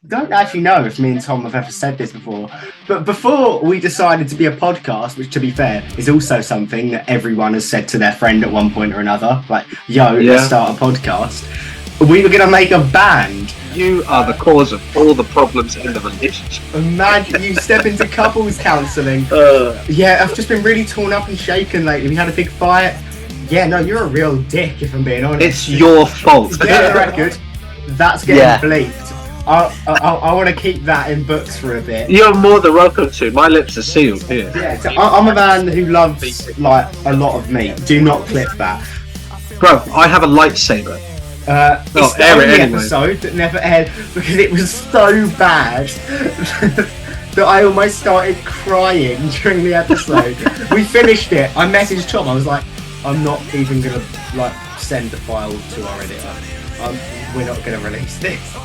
don't actually know if me and Tom have ever said this before, but before we decided to be a podcast, which to be fair is also something that everyone has said to their friend at one point or another, like, yo, let's start a podcast, we were going to make a band. You are the cause of all the problems in the relationship. Imagine you step into couples counselling. Yeah, I've just been really torn up and shaken lately. We had a big fight. Yeah, no, you're a real dick, if I'm being honest. It's your fault. Get the record. That's getting bleeped. I want to keep that in books for a bit. You're more than welcome to. My lips are sealed here. Yeah, so I'm a man who loves like a lot of meat. Do not clip that. Bro, I have a lightsaber. It's the only episode that never aired because it was so bad that I almost started crying during the episode. We finished it. I messaged Tom. I was like, I'm not even gonna like send the file to our editor. We're not gonna release this.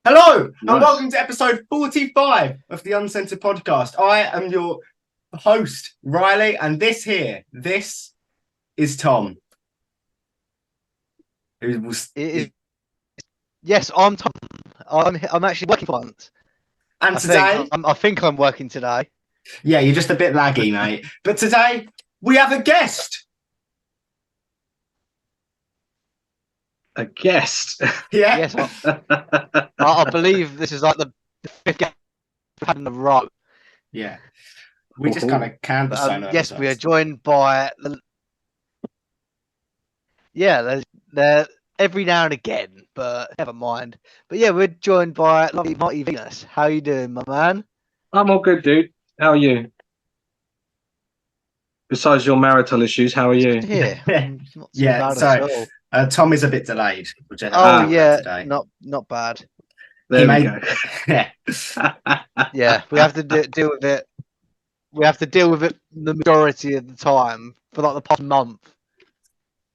Hello and welcome to episode 45 of the Uncensored Podcast. I am your host, Riley, and this is Tom. Yes, I'm Tom. I'm actually working for once. And today, I think I'm working today. Yeah, you're just a bit laggy, mate. But today we have a guest. A guest? Yeah. Yes, I believe this is like the fifth guest we've had in a row. Yeah. We just kind of canvassed. Yes, we are joined by they're every now and again, but never mind. But yeah, we're joined by lovely Marty Venus. How are you doing, my man? I'm all good, dude. How are you? Besides your marital issues, how are you? Yeah, sorry. Tom is a bit delayed. Today. Not bad. There we go. Yeah, we have to deal with it. We have to deal with it the majority of the time for like the past month.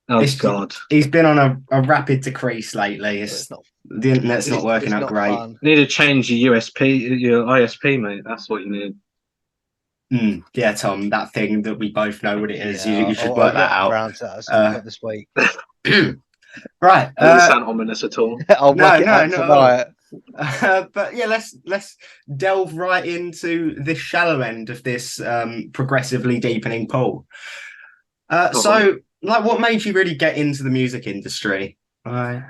Oh God! He's been on a rapid decrease lately. The internet's not working out great. You need to change your ISP, mate. That's what you need. Yeah, Tom, that thing that we both know what it is. Yeah, you should work that out. Around to this week. Right. Doesn't sound ominous at all. No. But yeah, let's delve right into this shallow end of this progressively deepening pool. So, like, what made you really get into the music industry? How'd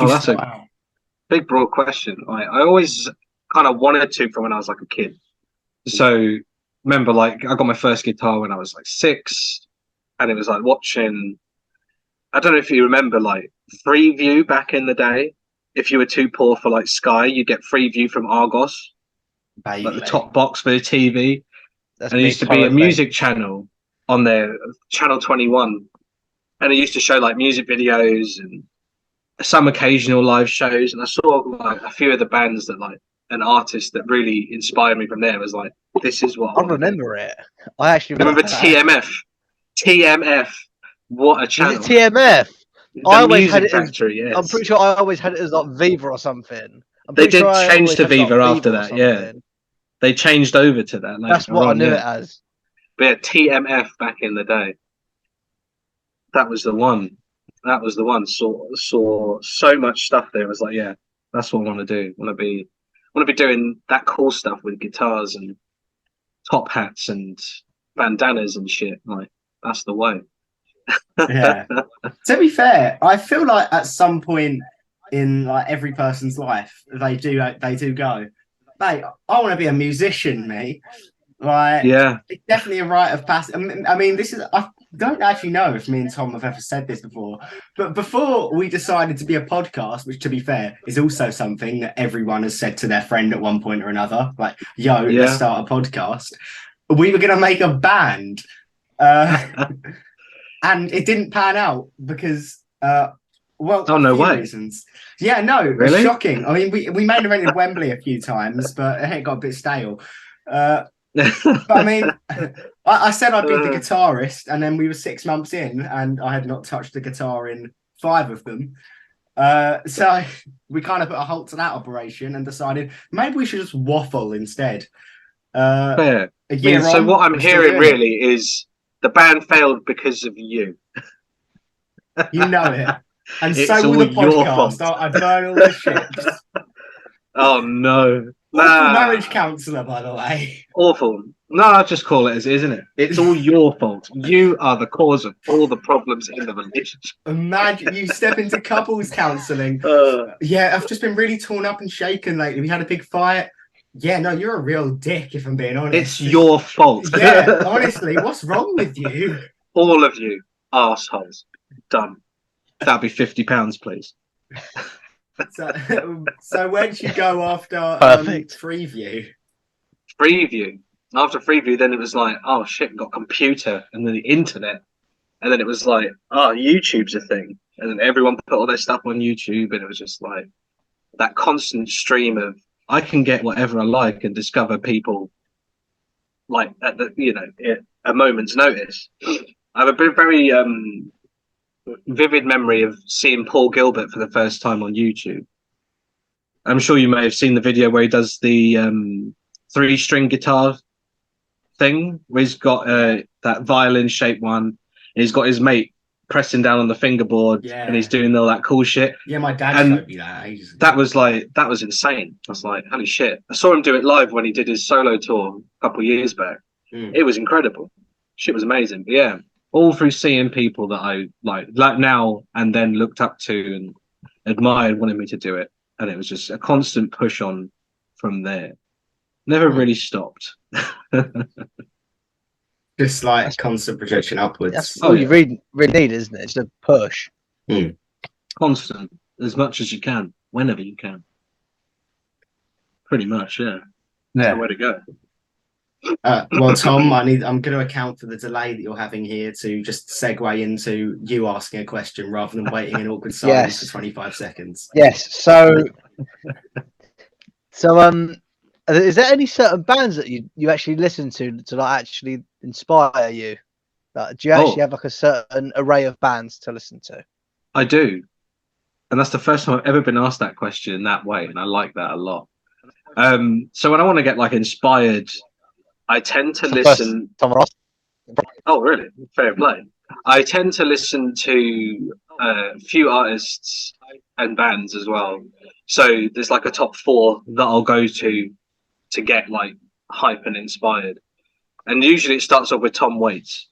you that's start? a big, broad question. I always kind of wanted to from when I was like a kid. So, remember, like, I got my first guitar when I was like 6, and it was like watching. I don't know if you remember, like, Freeview back in the day. If you were too poor for like Sky, you'd get Freeview from Argos, like the top box for the TV. And it used to be a music channel on there, Channel 21, and it used to show like music videos and some occasional live shows. And I saw like a few of the bands that like an artist that really inspired me from there was like, this is what I remember it. I actually remember TMF. TMF, what a channel! Is it TMF? I always had it Factory, as, I'm pretty sure I always had it as like Viva or something. They did change to Viva after that, yeah. They changed over to that. That's what I knew it as. But yeah, TMF back in the day. That was the one. Saw so much stuff there. I was like, yeah, that's what I want to do. I want to be doing that cool stuff with guitars and top hats and bandanas and shit. Like, that's the way. Yeah. To be fair, I feel like at some point in like every person's life, they do go, mate, I want to be a musician, mate. Like, yeah, it's definitely a rite of passage. I mean, I don't actually know if me and Tom have ever said this before, but before we decided to be a podcast, which to be fair is also something that everyone has said to their friend at one point or another, like, yo, let's start a podcast. We were going to make a band. And it didn't pan out because, reasons. Yeah, no, really? It's shocking. I mean, we main evented Wembley a few times, but it got a bit stale. But I mean, I said I'd be the guitarist, and then we were 6 months in, and I had not touched the guitar in 5 of them. So we kind of put a halt to that operation and decided maybe we should just waffle instead. Fair. So what I'm hearing really is the band failed because of you. You know it. And It's so will all the your podcast. fault. I burn all the shit. Oh no. Awful marriage counsellor, by the way. Awful. No, I'll just call it as it is, isn't it? It's all your fault. You are the cause of all the problems in the relationship. Imagine you step into couples counselling. Yeah, I've just been really torn up and shaken lately. We had a big fight. Yeah, no, you're a real dick, if I'm being honest. It's your fault. Yeah, honestly, what's wrong with you? All of you arseholes. Done. That'll be £50, please. So where'd you go after Perfect. Freeview? Freeview. After Freeview, then it was like, oh shit, got computer and then the internet. And then it was like, oh, YouTube's a thing. And then everyone put all their stuff on YouTube, and it was just like that constant stream of I can get whatever I like and discover people like at the a moment's notice. I have a very vivid memory of seeing Paul Gilbert for the first time on YouTube. I'm sure you may have seen the video where he does the 3-string guitar thing, where he's got that violin-shaped one, and he's got his mate pressing down on the fingerboard, and he's doing all that cool shit. Yeah, my dad showed me that ages ago. That was insane. I was like, holy shit. I saw him do it live when he did his solo tour a couple of years back. It was incredible. Shit was amazing. But yeah, all through seeing people that I like now and then looked up to and admired wanted me to do it. And it was just a constant push on from there. Never really stopped. Just like constant projection upwards. That's all you really need, isn't it? It's a push. Constant, as much as you can, whenever you can. Pretty much, yeah. Yeah. Where to go. Well, Tom, I'm going to account for the delay that you're having here to just segue into you asking a question rather than waiting in awkward silence for 25 seconds. Yes. So, is there any certain bands that you actually listen to like actually inspire you? Like, do you actually have like a certain array of bands to listen to? I do, and that's the first time I've ever been asked that question in that way, and I like that a lot. So when I want to get like inspired, I tend to listen. Oh, really? Fair play. I tend to listen to a few artists and bands as well. So there's like a top 4 that I'll go to get like hype and inspired. And usually it starts off with Tom Waits.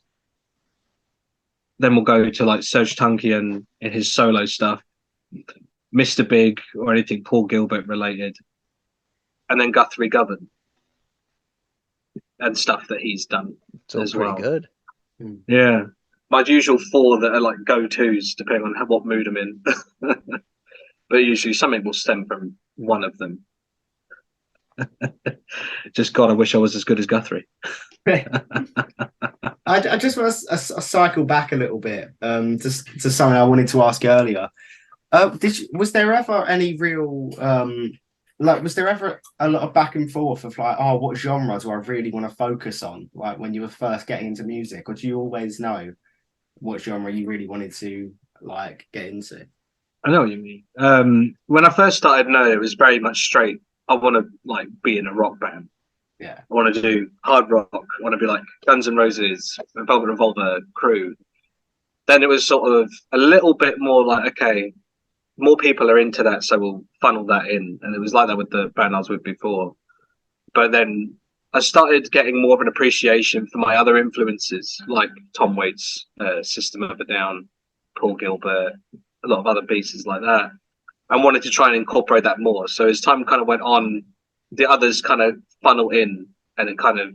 Then we'll go to like Serge Tankian in his solo stuff, Mr. Big or anything Paul Gilbert related, and then Guthrie Govan and stuff that he's done as well. Pretty good. Yeah. My usual 4 that are like go-tos depending on what mood I'm in. But usually something will stem from one of them. Just God, I wish I was as good as Guthrie. I just want to cycle back a little bit to something I wanted to ask earlier. Was there ever any real was there ever a lot of back and forth of like, oh, what genre do I really want to focus on, like when you were first getting into music, or do you always know what genre you really wanted to like get into? I know what you mean. When I first started, no, it was very much straight. I want to like be in a rock band. Yeah. I want to do hard rock. I want to be like Guns N' Roses, Velvet Revolver, Crew. Then it was sort of a little bit more like, okay, more people are into that, so we'll funnel that in. And it was like that with the band I was with before. But then I started getting more of an appreciation for my other influences, like Tom Waits, System of a Down, Paul Gilbert, a lot of other pieces like that. I wanted to try and incorporate that more. So as time kind of went on, the others kind of funnel in, and it kind of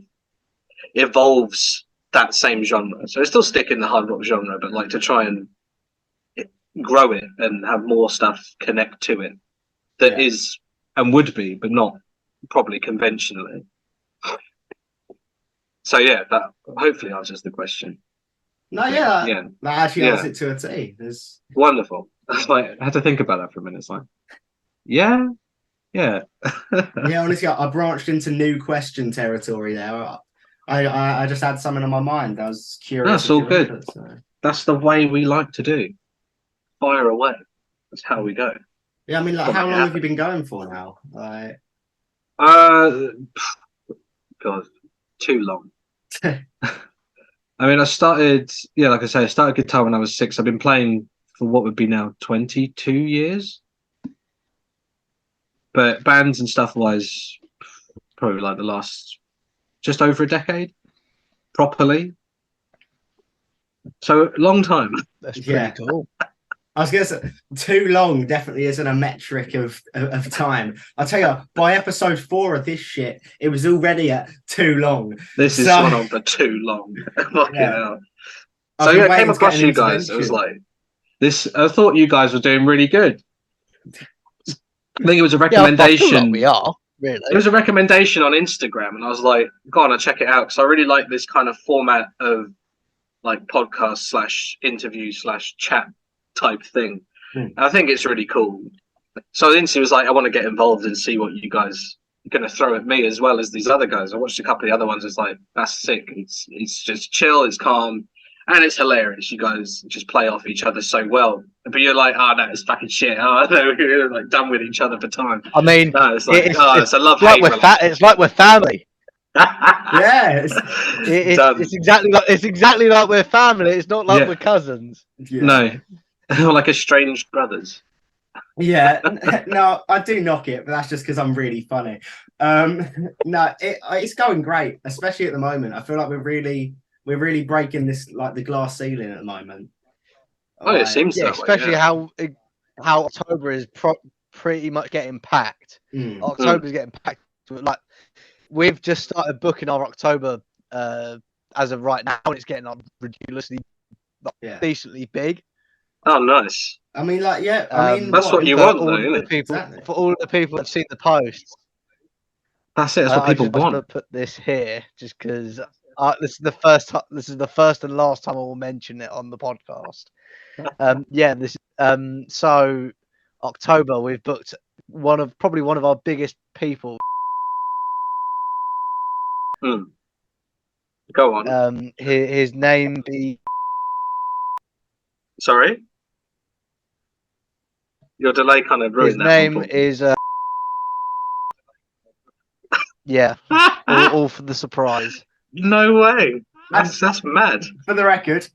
evolves that same genre. So I still stick in the hard rock genre, but like to try and grow it and have more stuff connect to it that is and would be, but not probably conventionally. So yeah, that hopefully answers the question. No, that actually answers it to a T. There's wonderful. I had to think about that for a minute. It's like, yeah. Honestly, I branched into new question territory there. I just had something on my mind. I was curious. That's all good. That's the way we like to do. Fire away. That's how we go. Yeah, I mean, like, how long have you been going for now? Like, God, too long. I mean, I started, like I say, I started guitar when I was 6. I've been playing for what would be now 22 years. But bands and stuff wise, probably like the last just over a decade, properly. So long time. That's pretty cool. I was going to say, too long definitely isn't a metric of time. I'll tell you, by episode 4 of this shit, it was already at too long. This is one on for too long. Fucking hell. So yeah, I came across you guys. It was like this. I thought you guys were doing really good. I think it was a recommendation. Yeah, I feel like we are, really. It was a recommendation on Instagram, and I was like, "Go on, I'll check it out," because I really like this kind of format of like podcast / interview / chat type thing. And I think it's really cool. So Lindsay was like, I want to get involved and see what you guys are going to throw at me as well as these other guys. I watched a couple of the other ones. It's like, that's sick. It's just chill. It's calm. And it's hilarious. You guys just play off each other so well. But you're like, oh, no, it's fucking shit. Oh, no, we're like done with each other for time. I mean, no, it's like, it's a love-hate like it's like we're family. Yeah, it's exactly like we're family. It's not like we're cousins. Yeah. No. Like estranged brothers. Yeah, no, I do knock it, but that's just because I'm really funny. No, it's going great, especially at the moment. I feel like we're really breaking this like the glass ceiling at the moment. Oh, it seems that especially way, how October is pretty much getting packed. October's getting packed. Like we've just started booking our October as of right now, and it's getting ridiculously decently big. Oh, nice. I mean, like, yeah. I mean, that's what you want, though, isn't it? Exactly. For all the people that have seen the posts. That's it. That's what people want. I'm going to put this here just because this is the first. This is the first and last time I will mention it on the podcast. So October we've booked probably one of our biggest people. Go on. His name be. Sorry. Your delay kind of ruined that. His name is. Yeah, all for the surprise. No way. That's mad. For the record,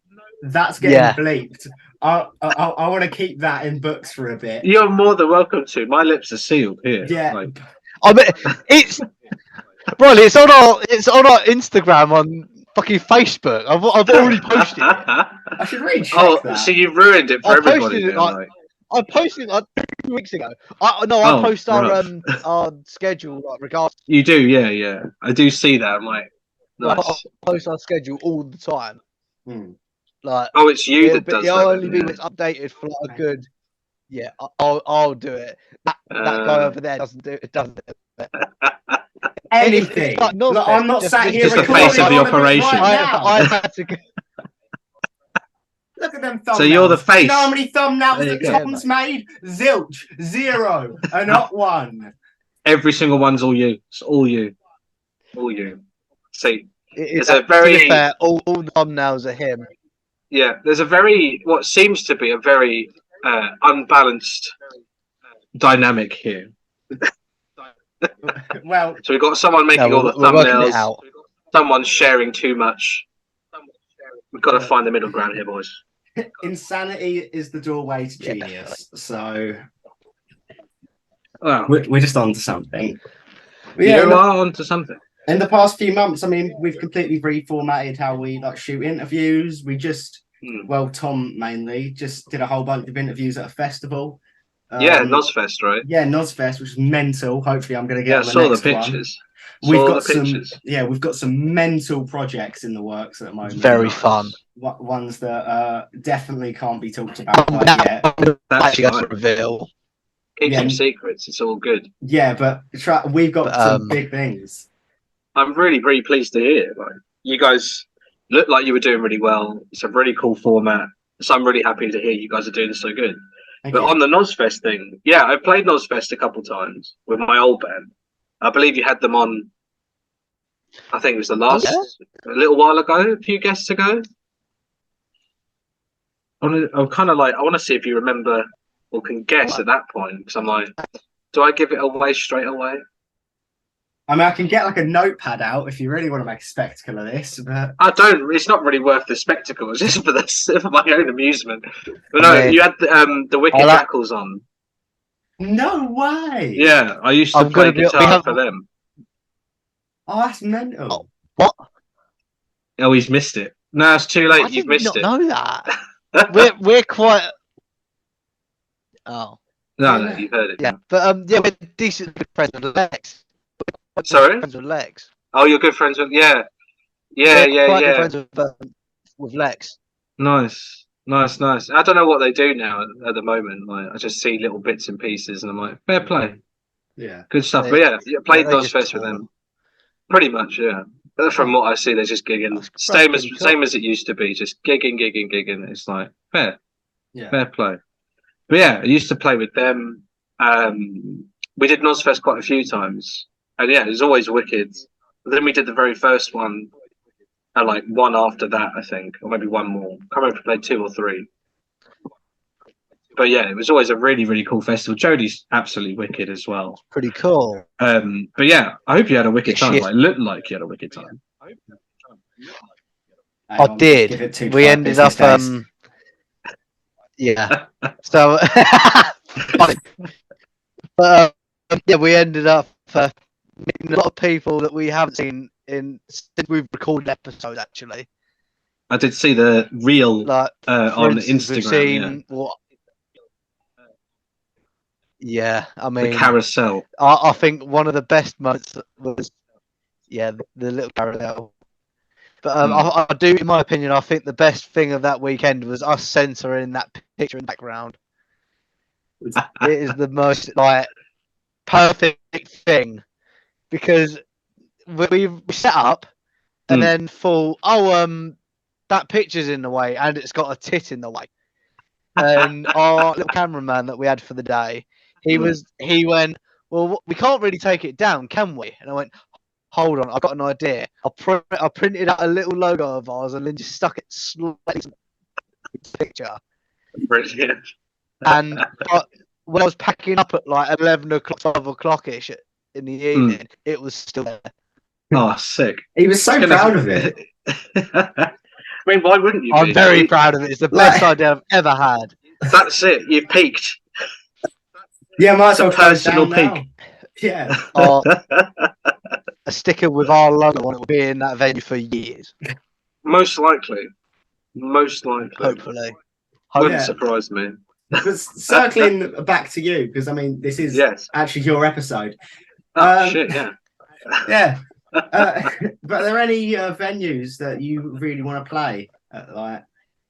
that's getting bleeped. I want to keep that in books for a bit. You're more than welcome to. My lips are sealed here. Yeah. Like... I mean, it's Riley. It's on our Instagram on fucking Facebook. I've already posted it. I should really check that. So you've ruined it for everybody. I posted it 2 weeks ago. I post our schedule regards. You do, yeah. I do see that. I'm like, nice. I post our schedule all the time. Like, it's you that does that. It'll only be updated for like a good. Yeah, I'll do it. That guy over there doesn't do it. Anything. I'm not sat here. Just the face of the operation. I had to go. Look at them thumbnails. So you're the face. You know how many thumbnails that Tom's made? Zilch. 0. And not 1. Every single one's all you. It's all you. All you. See, it's a very... fair, all the thumbnails are him. Yeah, there's what seems to be a very unbalanced dynamic here. Well, so we've got someone making all the thumbnails. Someone's sharing too much. We've got to find the middle ground here, boys. Insanity is the doorway to genius. So well, we're just on to something. You are on to something. In the past few months, I mean, we've completely reformatted how we shoot interviews. We just, Tom mainly, just did a whole bunch of interviews at a festival. Nozfest, right? Yeah, Nozfest, which is mental. Hopefully, I'm going to get. I saw the pictures. We've got some mental projects in the works at the moment. Very fun. Ones that definitely can't be talked about quite yet. That's actually got to reveal. Keep some secrets. It's all good. Yeah, but we've got some big things. I'm really, really pleased to hear. Like, you guys look like you were doing really well. It's a really cool format. So I'm really happy to hear you guys are doing so good. But on the Nozfest thing, I played Nozfest a couple times with my old band. I believe you had them on, I think it was a little while ago, a few guests ago. I'm kind of like, I want to see if you remember or can guess at that point. Because I'm like, do I give it away straight away? I mean, I can get like a notepad out if you really want to make a spectacle of this, but I don't. It's not really worth the spectacle. It's just for my own amusement. But no, you had the Wicked Jackals on. No way. Yeah, I used to play guitar for them. Oh, that's mental. What? Oh, he's missed it. No, it's too late. You've missed it. I did not know that. we're quite. Oh. No, you've heard it. Yeah, but yeah, we're decent good friends with Lex. Sorry. Friends with Lex. Oh, you're good friends with We're quite good friends with Lex. Nice. I don't know what they do now at the moment. Like, I just see little bits and pieces, and I'm like, fair play. Yeah. Good stuff. But yeah, played Nosfest with them. Pretty much, yeah. But from what I see, they're just gigging. Same as it used to be, just gigging. It's like fair play. But yeah, I used to play with them. We did Nosfest quite a few times, and yeah, it was always wicked. But then we did the very first one, and like one after that, I think, or maybe one more. I can't remember if we played 2 or 3. But yeah, it was always a really, really cool festival. Jodie's absolutely wicked as well. Pretty cool. But yeah, I hope you had a wicked time. Like, looked like you had a wicked time. I did. We ended up. Yeah. So, but yeah, we ended up meeting a lot of people that we haven't seen since we've recorded episodes. Actually, I did see the reel like on Instagram. Yeah, I mean, the carousel. I think one of the best moments was the little carousel. But I do, in my opinion, I think the best thing of that weekend was us censoring that picture in the background. It is the most like perfect thing because we set up and then thought, that picture's in the way and it's got a tit in the way. And our little cameraman that we had for the day, he went, well, we can't really take it down, can we? And I went, hold on, I've got an idea. I printed out a little logo of ours and then just stuck it slightly in the picture. Brilliant. And when I was packing up at like 11 o'clock, 12 o'clock-ish in the evening, it was still there. Oh, sick. He was so proud of it. I mean, why wouldn't you? I'm very proud of it. It's the best idea I've ever had. That's it. You've peaked. Yeah, might as well personal peak. Yeah. A sticker with our logo on it will be in that venue for years. Most likely. Hopefully. Wouldn't surprise me. But circling back to you, because I mean, this is actually your episode. Oh, shit, yeah. Yeah. But are there any venues that you really want to play at, like,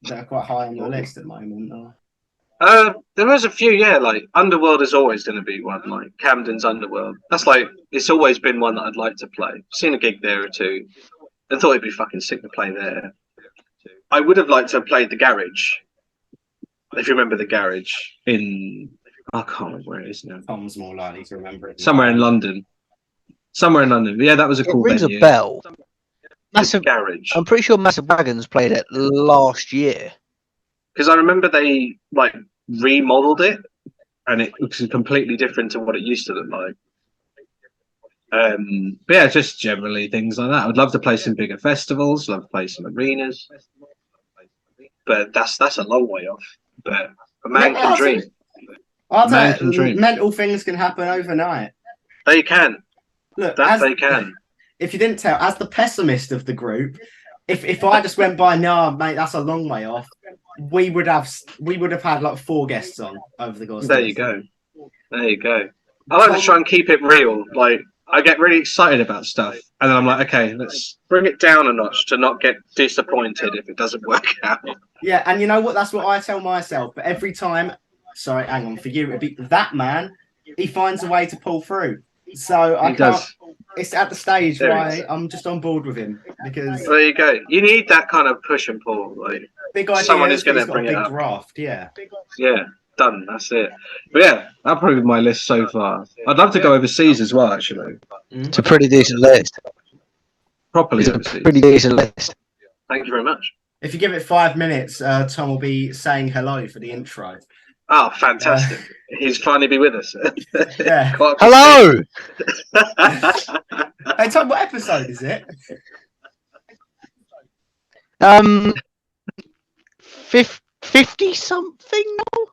that are quite high on your list at the moment? Or? There is a few, yeah. Like Underworld is always going to be one. Like Camden's Underworld. That's like it's always been one that I'd like to play. Seen a gig there or two. I thought it'd be fucking sick to play there. I would have liked to have played the Garage. If you remember the Garage in, I can't remember where it is now. Tom's more likely to remember it. Somewhere in London. Yeah, that was a cool venue. It rings a bell. Massive Garage. I'm pretty sure Massive Wagons played it last year. Because I remember they like remodeled it, and it looks completely different to what it used to look like. But yeah, just generally things like that. I would love to play some bigger festivals. Love to play some arenas, but that's a long way off. But a man can dream. Mental things can happen overnight. They can. Look, they can. If you didn't tell, as the pessimist of the group, if I just went by, no, mate, that's a long way off. We would have had like 4 guests on over the course. There you go. I like to try and keep it real. Like I get really excited about stuff, and then I'm like, okay, let's bring it down a notch to not get disappointed if it doesn't work out. Yeah, and you know what? That's what I tell myself. But every time, sorry, hang on, for you, it'd be that man. He finds a way to pull through. So I can't. It's at the stage where I'm just on board with him because. There you go. You need that kind of push and pull, like big idea. Someone is going to bring it up. Draft, yeah. Yeah, done. That's it. But yeah, that'll probably be my list so far. I'd love to go overseas as well. Actually, it's a pretty decent list. Properly it's overseas. A pretty decent list. Thank you very much. If you give it 5 minutes, Tom will be saying hello for the intro. Oh, fantastic! He's finally be with us. Yeah. Hello. Hey Tom, what episode is it? 50 something now.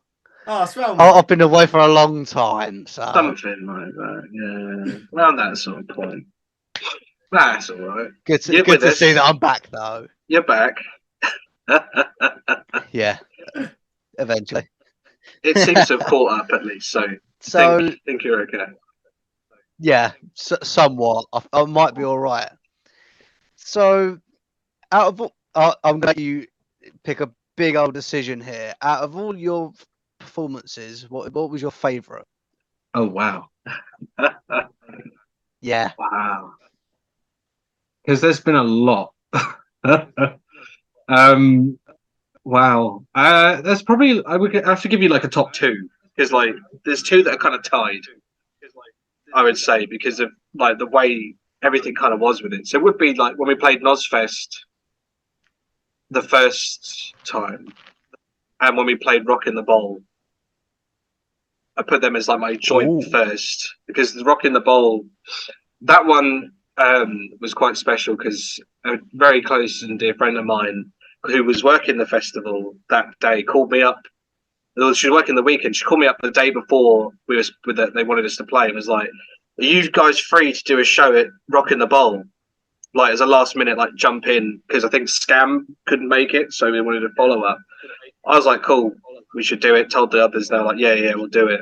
Oh, it's well. I've been away for a long time, so Something like that. Yeah, around that sort of point. That's all right. good You're to with us. see that I'm back though. You're back. Yeah, eventually. It seems to have caught up at least. So think you're okay. Yeah, somewhat. I might be all right. So, out of all, I'm going to let you pick a big old decision here. Out of all your performances, what was your favourite? Oh wow. Yeah. Wow. Because there's been a lot. Wow. That's probably I would have to give you like a top two because like there's two that are kind of tied. I would say because of like the way everything kind of was with it. So it would be like when we played Nozfest the first time, and when we played Rock in the Bowl. I put them as like my joint first because the Rock in the Bowl, that one was quite special because a very close and dear friend of mine who was working the festival that day called me up. She was working the weekend. She called me up the day before they wanted us to play and was like, "Are you guys free to do a show at Rock in the Bowl?" Like as a last minute like jump in because I think Scam couldn't make it, so we wanted to follow up. I was like, "Cool, we should do it." Told the others, they're like, "Yeah, we'll do it."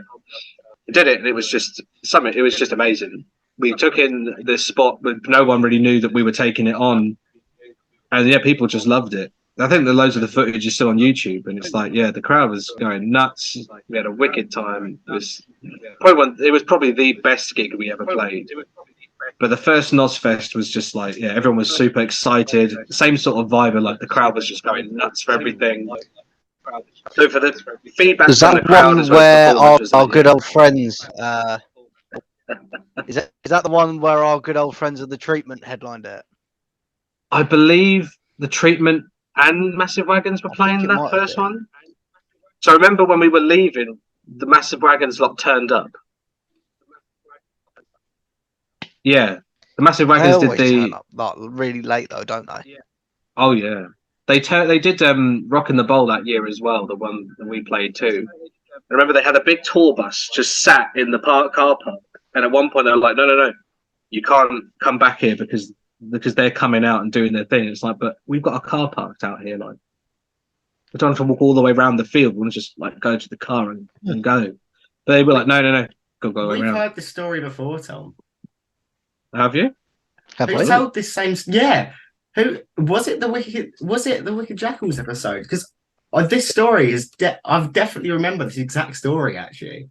We did it, and it was just something. It was just amazing. We took in this spot, but no one really knew that we were taking it on, and yeah, people just loved it. I think that loads of the footage is still on YouTube, and it's like, yeah, the crowd was going nuts. We had a wicked time. It was probably the best gig we ever played. But the first Nozfest was just like, yeah, everyone was super excited. Same sort of vibe, like the crowd was just going nuts for everything. So for the feedback Is from that the crowd one as well as where the our good old friends? Is that the one where our good old friends of the treatment headlined it? I believe the treatment and Massive Wagons were playing that first been. one. So I remember when we were leaving, the Massive Wagons lot turned up. Yeah, the Massive Wagons did turn up, like, really late though, don't they? Yeah. Oh yeah, they did Rock in the Bowl that year as well. The one that we played too. I remember they had a big tour bus just sat in the car park, and at one point they were like, "No, you can't come back here because they're coming out and doing their thing." It's like, but we've got a car parked out here. Like, we don't have to walk all the way around the field. We want to just like go to the car and go. But they were like, no, go We've around. heard this story before, Tom. Have you? Who told this same? Yeah. Who was it? Was it the Wicked Jackals episode? Because this story is. I've definitely remembered this exact story actually.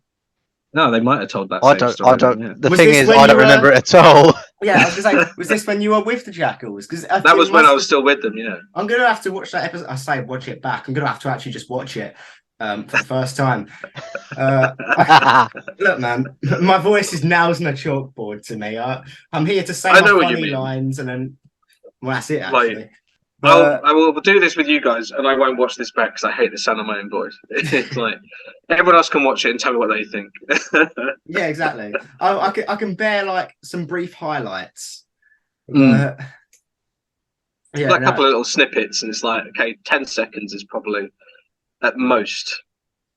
No, they might have told that. I don't. Yeah. The thing is, I don't remember it at all. Yeah, I was gonna say, was this when you were with the Jackals? Because that was when I was still with them. Yeah. I'm gonna have to watch that episode. I say watch it back. I'm gonna have to actually just watch it for the first time. Look, man, my voice is nails on a chalkboard to me. I'm here to say my funny lines, and then that's it. Actually. I will do this with you guys, and I won't watch this back because I hate the sound of my own voice. It's like everyone else can watch it and tell me what they think. Yeah, exactly. I can bear like some brief highlights. Yeah, like a couple of little snippets, and it's like, okay, 10 seconds is probably at most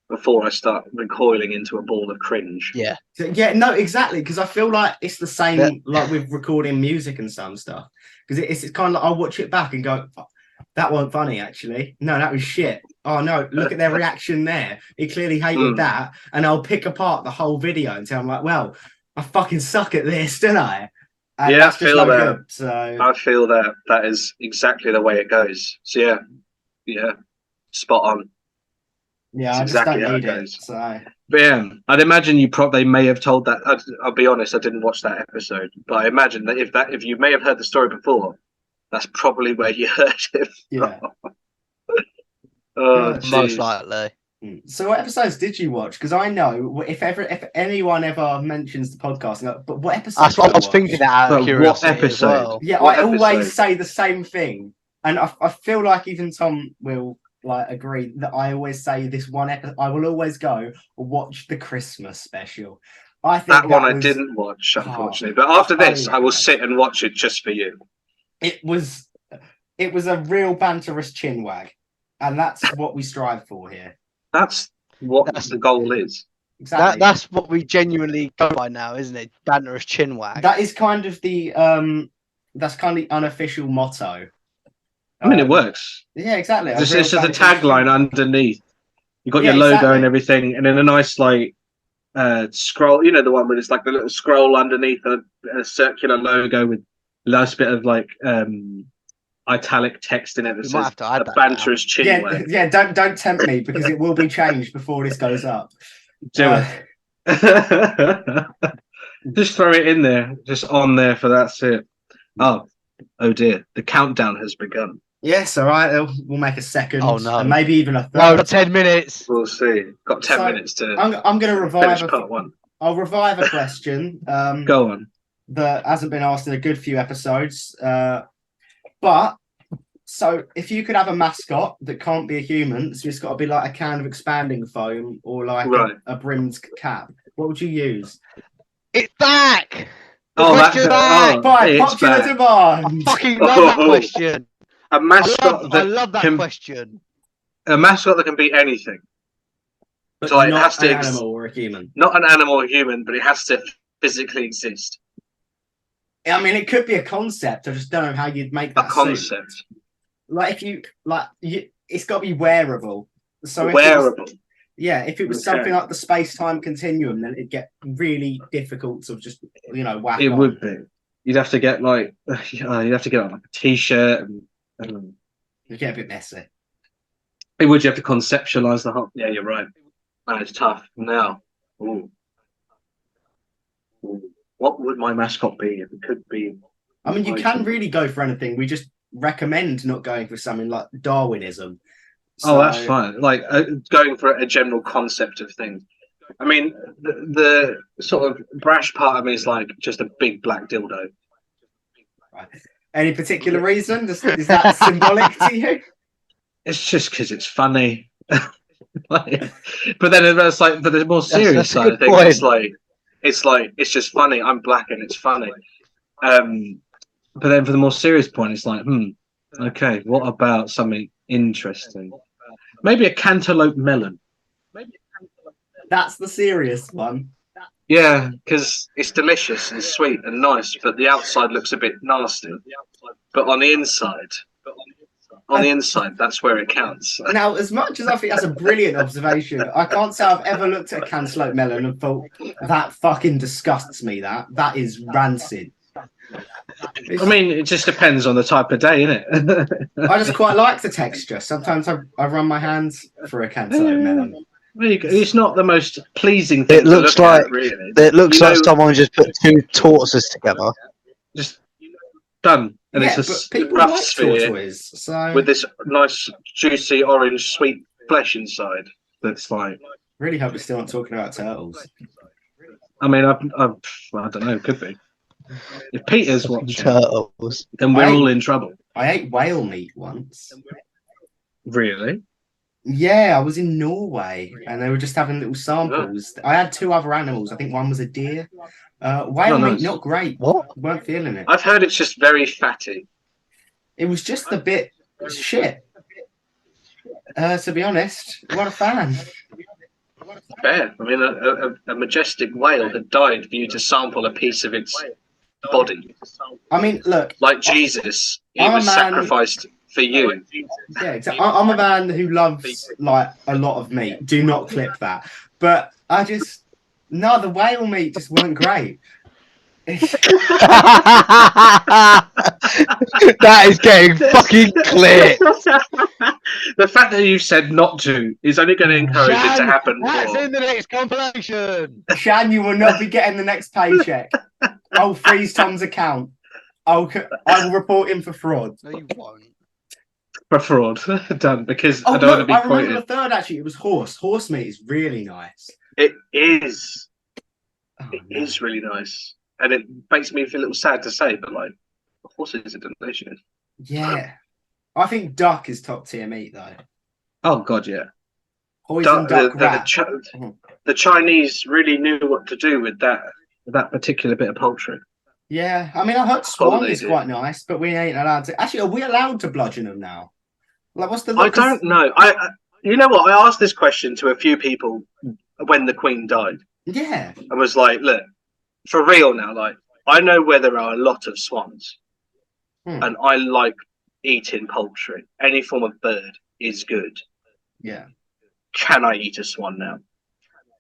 before I start recoiling into a ball of cringe. Yeah. No, exactly. Because I feel like it's the same like with recording music and some stuff. Because it's kind of like I'll watch it back and go, that wasn't funny, actually. No, that was shit. Oh, no, look at their reaction there. He clearly hated that. And I'll pick apart the whole video until I'm like, well, I fucking suck at this, don't I? And yeah, I feel that. Good, so. I feel that. That is exactly the way it goes. So, yeah, spot on. Yeah, it's I just don't need it. So. But yeah, I'd imagine they may have told that. I'll be honest, I didn't watch that episode, but I imagine that if you may have heard the story before, that's probably where you heard it. Yeah. Most likely. So, what episodes did you watch? Because I know if anyone ever mentions the podcast, but what episode? That's what I was thinking. Out of curiosity, what episode? Well. Yeah, I always say the same thing, and I feel like even Tom will like agree that I always say this one episode. I will always go watch the Christmas special. I think That one I was, didn't watch, unfortunately. But after this, I will sit and watch it just for you. It was a real banterous chinwag, and that's what we strive for here. That's what the goal is. Exactly. That's what we genuinely go by now, isn't it? Banterous chinwag. That is kind of the unofficial motto. I mean, it works. Yeah, exactly. This is the tagline underneath. You got your logo and everything, and then a nice like scroll. You know, the one where it's like the little scroll underneath a circular logo with a nice bit of like italic text in it that says a banterous chinwag. Yeah, don't tempt me because it will be changed before this goes up. Do it. Just throw it in there, just on there for that's it. Oh dear, the countdown has begun. Yes, all right. We'll make a second. Oh no, and maybe even a third. No, 10 minutes. We'll see. Got 10 minutes to. I'm going to revive part one. I'll revive a question. Go on. That hasn't been asked in a good few episodes. But so if you could have a mascot that can't be a human, so it's got to be like a can of expanding foam or like a brimmed cap, what would you use? It's back. Popular demand. I fucking love that question. A mascot I love that question. A mascot that can be anything. But so like, not it has to an animal or a human. Not an animal or a human, but it has to physically exist. I mean, it could be a concept. I just don't know how you'd make that a concept. Like if you it's got to be wearable. So wearable. If it was something like the space-time continuum, then it'd get really difficult to just whack. It would be. You'd have to get like like a t-shirt and you get a bit messy. It would. You have to conceptualize the whole. Yeah, you're right. Man, it's tough now. Ooh. What would my mascot be if it could be? I mean, you can really go for anything. We just recommend not going for something like Darwinism. So, that's fine. Like going for a general concept of things. I mean, the sort of brash part of me is like just a big black dildo. Right. Any particular reason? Is that symbolic to you? It's just because it's funny. But then it's like, but the more serious side of things, it's just funny. I'm black and it's funny. But then for the more serious point, it's like, okay, what about something interesting? Maybe a cantaloupe melon. That's the serious one. Yeah, because it's delicious and sweet and nice, but the outside looks a bit nasty. But on the inside, that's where it counts. Now, as much as I think that's a brilliant observation, I can't say I've ever looked at a cantaloupe melon and thought, that fucking disgusts me, that is rancid. I mean, it just depends on the type of day, innit? I just quite like the texture. Sometimes I run my hands through a cantaloupe melon. It's not the most pleasing thing. It looks like really. It looks like someone just put two tortoises together. Just done, and it's a rough like sphere with this nice, juicy, orange, sweet flesh inside. That's like. Really hope we're still not talking about turtles. I mean, I don't know. Could be. If Peter's watching turtles, then we're all in trouble. I ate whale meat once. Really? Yeah, I was in Norway and they were just having little samples. I had two other animals. I think one was a deer. Whale meat, not great. What? Weren't feeling it. I've heard it's just very fatty. It was just a bit shit. To be honest, what a fan. Fair. I mean, a majestic whale had died for you to sample a piece of its body. I mean, look. Like Jesus, he was sacrificed for you. Yeah, exactly. I'm a man who loves like a lot of meat. Do not clip that. But the whale meat just weren't great. That is getting fucking clear. The fact that you said not to is only going to encourage it to happen That's more. in the next compilation. Shan, you will not be getting the next paycheck. I'll freeze Tom's account. I will report him for fraud. No, you won't. For fraud. Done. Because I don't want to be I quoted. remember the third, actually. It was horse. Horse meat is really nice. It is. It is really nice. And it makes me feel a little sad to say, but like, horses are delicious. Yeah. I think duck is top tier meat, though. Oh God, yeah. Poison duck wrap. The Chinese really knew what to do with that particular bit of poultry. Yeah, I mean, I heard what swan they is do. quite nice, but we ain't allowed to. Actually, are we allowed to bludgeon them now? Like, what's the? I don't know. You know what? I asked this question to a few people when the Queen died. Yeah. I was like, look, for real now. Like, I know where there are a lot of swans, and I like eating poultry. Any form of bird is good. Yeah. Can I eat a swan now?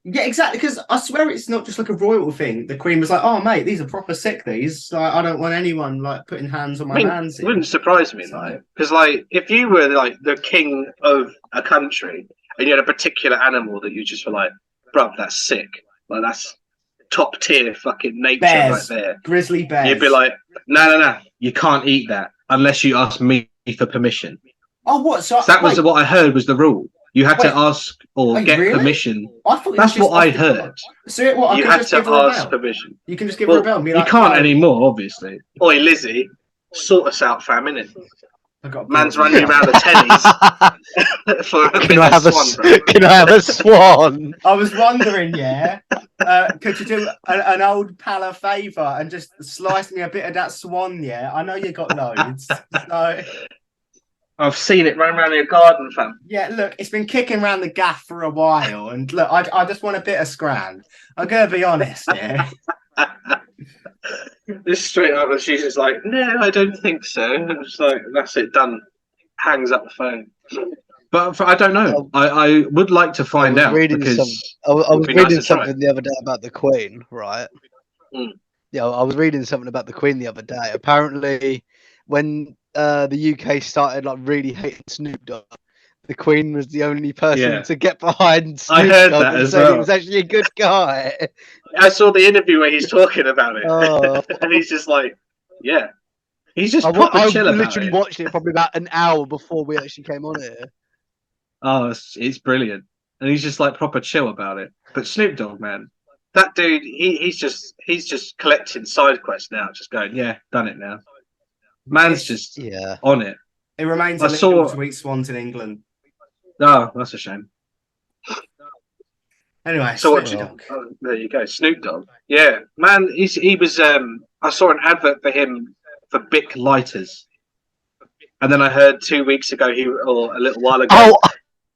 Yeah, exactly. Because I swear it's not just like a royal thing. The Queen was like, "Oh, mate, these are proper sick. These, like, I don't want anyone like putting hands on my hands." It wouldn't surprise me, like, because like if you were like the king of a country and you had a particular animal that you just were like, "Bruv, that's sick. Like that's top tier fucking nature bears, right there." Grizzly bears. You'd be like, "No, you can't eat that unless you ask me for permission." Oh, what? So that was what I heard was the rule. You had to ask or get permission. I thought that's what I heard. So what? You had to ask permission. You can just give her a bell. And be like, you can't anymore, obviously. Oi, Lizzie, sort us out for a minute. Man's running around the tennies. Can I have a swan? I was wondering, yeah. Could you do an old pal a favour and just slice me a bit of that swan? Yeah, I know you got loads. So. I've seen it running around your garden, fam. Yeah, look, it's been kicking around the gaff for a while, and look, I just want a bit of scran. I'm gonna be honest, yeah. This straight up, and she's just like, "No, I don't think so." It's like, that's it, done. Hangs up the phone. But I don't know. I would like to find out because I was reading something the other day about the Queen, right? Yeah, I was reading something about the Queen the other day. Apparently, when the UK started like really hating Snoop Dogg, the Queen was the only person to get behind Snoop I heard Dogg that and as said well. he was actually a good guy. I saw the interview where he's talking about it, and he's just like, "Yeah." He's just proper chill about it. I literally watched it probably about an hour before we actually came on here. Oh, it's brilliant, and he's just like proper chill about it. But Snoop Dogg, man, that dude, he's just collecting side quests now, just going, "Yeah, done it now." Man's just on it. It remains illegal to eat swans in England. Oh, that's a shame. Anyway, so Snoop Dogg. There you go, Snoop Dogg. Yeah, man, he was. I saw an advert for him for Bic lighters, and then I heard 2 weeks ago or a little while ago,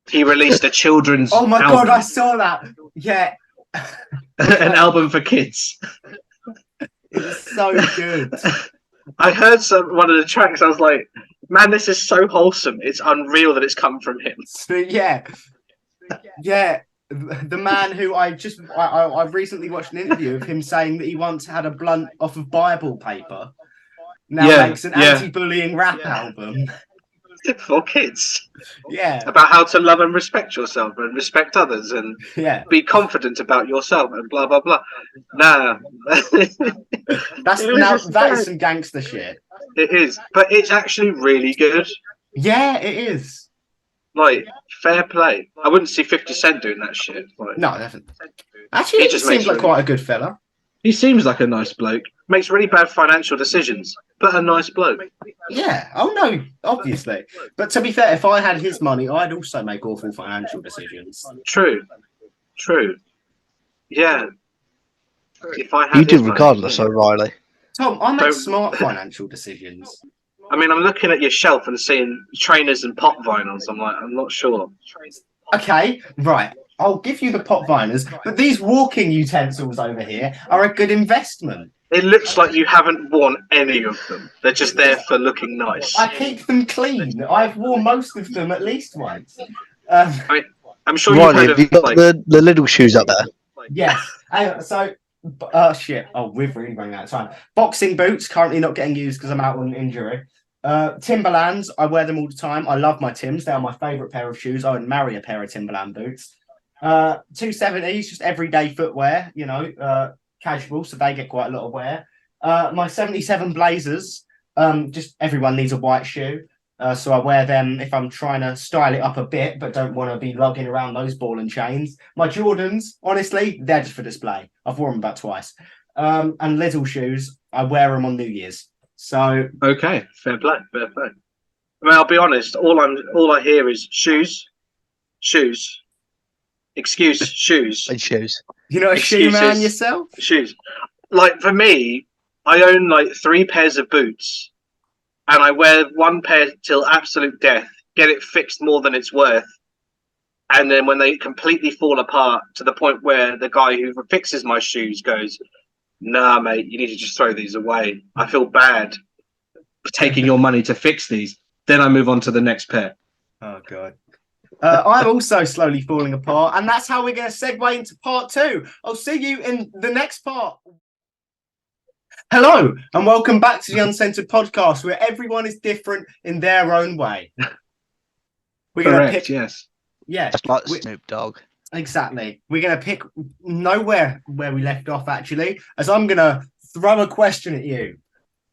he released a children's. Oh my album. God, I saw that. Yeah, an album for kids. It was so good. I heard one of the tracks. I was like, "Man, this is so wholesome. It's unreal that it's come from him." Yeah. The man who I recently watched an interview of him saying that he once had a blunt off of Bible paper. Now makes an anti-bullying rap album for kids. Yeah, about how to love and respect yourself and respect others and be confident about yourself and blah blah blah. Nah, that is some gangster shit. It is, but it's actually really good. Yeah, it is. Like, fair play. I wouldn't see 50 Cent doing that shit. Like, no, definitely. Actually, he just seems like quite a good fella. He seems like a nice bloke. Makes really bad financial decisions, but a nice bloke. Yeah. Oh no, obviously. But to be fair, if I had his money, I'd also make awful financial decisions. True. Yeah. If I had you do regardless, O'Reilly. Tom, I make smart financial decisions. I mean, I'm looking at your shelf and seeing trainers and pop vinyls. I'm like, I'm not sure. Okay, right. I'll give you the pop vinyls, but these walking utensils over here are a good investment. It looks like you haven't worn any of them. They're just there for looking nice. I keep them clean. I've worn most of them at least once. I mean, I'm sure you've you got like, the little shoes up there. Yes. So, shit. Oh, we've really run out of time. Boxing boots, currently not getting used because I'm out on injury. Timberlands, I wear them all the time. I love my Tims. They are my favourite pair of shoes. I would marry a pair of Timberland boots. 270s, just everyday footwear, you know, casual, so they get quite a lot of wear. My 77 Blazers, just everyone needs a white shoe. So I wear them if I'm trying to style it up a bit, but don't want to be lugging around those ball and chains. My Jordans, honestly, they're just for display. I've worn them about twice. And little shoes, I wear them on New Year's. So okay, fair play. I mean, I'll be honest. All I hear is shoes, shoes. Excuse, shoes. And shoes. You're not a shoe man Excuses. yourself? Shoes. Like for me, I own like 3 pairs of boots, and I wear one pair till absolute death. Get it fixed more than it's worth, and then when they completely fall apart to the point where the guy who fixes my shoes goes, "Nah, mate, you need to just throw these away. I feel bad for taking your money to fix these." Then I move on to the next pair. Oh, God. I'm also slowly falling apart, and that's how we're going to segue into part 2. I'll see you in the next part. Hello, and welcome back to the Uncensored Podcast, where everyone is different in their own way. We're going to pick, yes. Yeah, Just like Snoop Dogg. exactly. We're going to pick nowhere where we left off, actually, as I'm going to throw a question at you.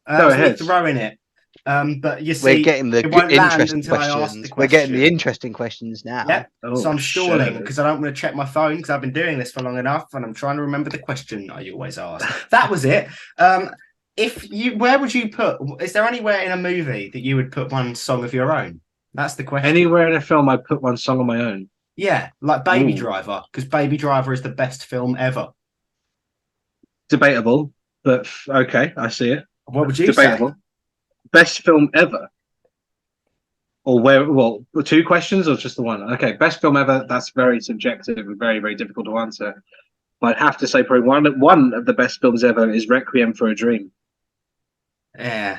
Go ahead. Throwing it. But you see, We're getting the it won't land interesting until I ask the questions. We're getting the question. interesting questions now. Yep. Oh, So I'm stalling shit. because I don't want to check my phone because I've been doing this for long enough, and I'm trying to remember the question I always ask. That was it. Where would you put? Is there anywhere in a movie that you would put one song of your own? That's the question. Anywhere in a film, I put one song on my own. Yeah, like Baby Ooh. Driver, because Baby Driver is the best film ever. Debatable, but okay, I see it. What would you Debatable. say? Best film ever. Or where? Well, 2 questions or just the one? Okay, best film ever. That's very subjective and very, very difficult to answer. But I'd have to say probably one of the best films ever is Requiem for a Dream. Yeah,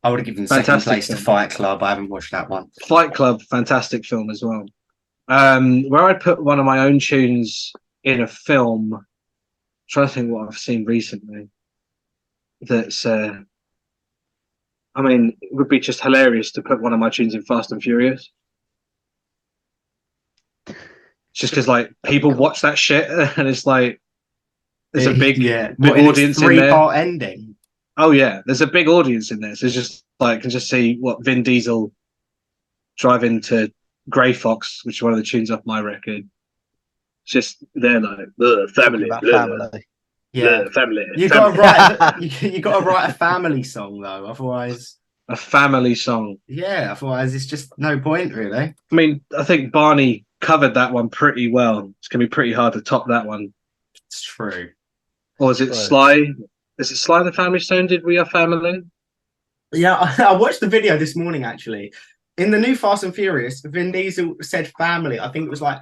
I would have given second Fantastic place to film. Fight Club. I haven't watched that one. Fight Club, fantastic film as well. Where I'd put one of my own tunes in a film, I'm trying to think what I've seen recently. That's, I mean, it would be just hilarious to put one of my tunes in Fast and Furious. Just because, like, people watch that shit and it's like, there's a big, big audience in there. 3-part ending. Oh yeah, there's a big audience in there. So it's just like, can just see what Vin Diesel driving to Grey Fox, which is one of the tunes off my record. It's just they're like family, Family. Yeah, family. you got to write. You got to write a family song though, otherwise. A family song. Yeah, otherwise it's just no point really. I mean, I think Barney covered that one pretty well. It's gonna be pretty hard to top that one. It's true. Or is it Sly? Is it Sly the Family Stone? Did We Are Family? Yeah, I watched the video this morning actually. In the new Fast and Furious, Vin Diesel said family. I think it was like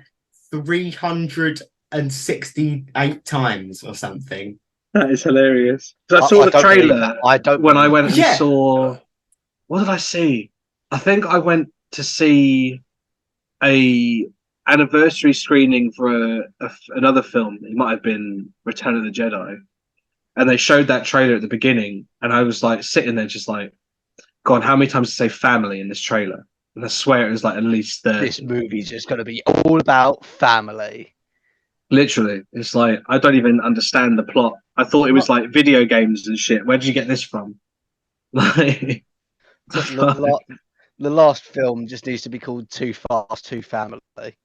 368 times or something. That is hilarious. I saw the trailer. I don't. When I went and Yeah. saw, what did I see? I think I went to see a anniversary screening for another film. It might have been Return of the Jedi, and they showed that trailer at the beginning, and I was like sitting there just like, God, how many times to say family in this trailer? And I swear it was like at least 30. This movie's just going to be all about family. Literally, it's like I don't even understand the plot. I thought it was like video games and shit. Where did you get this from? Like, The last film just needs to be called Too Fast, Too Family. Okay,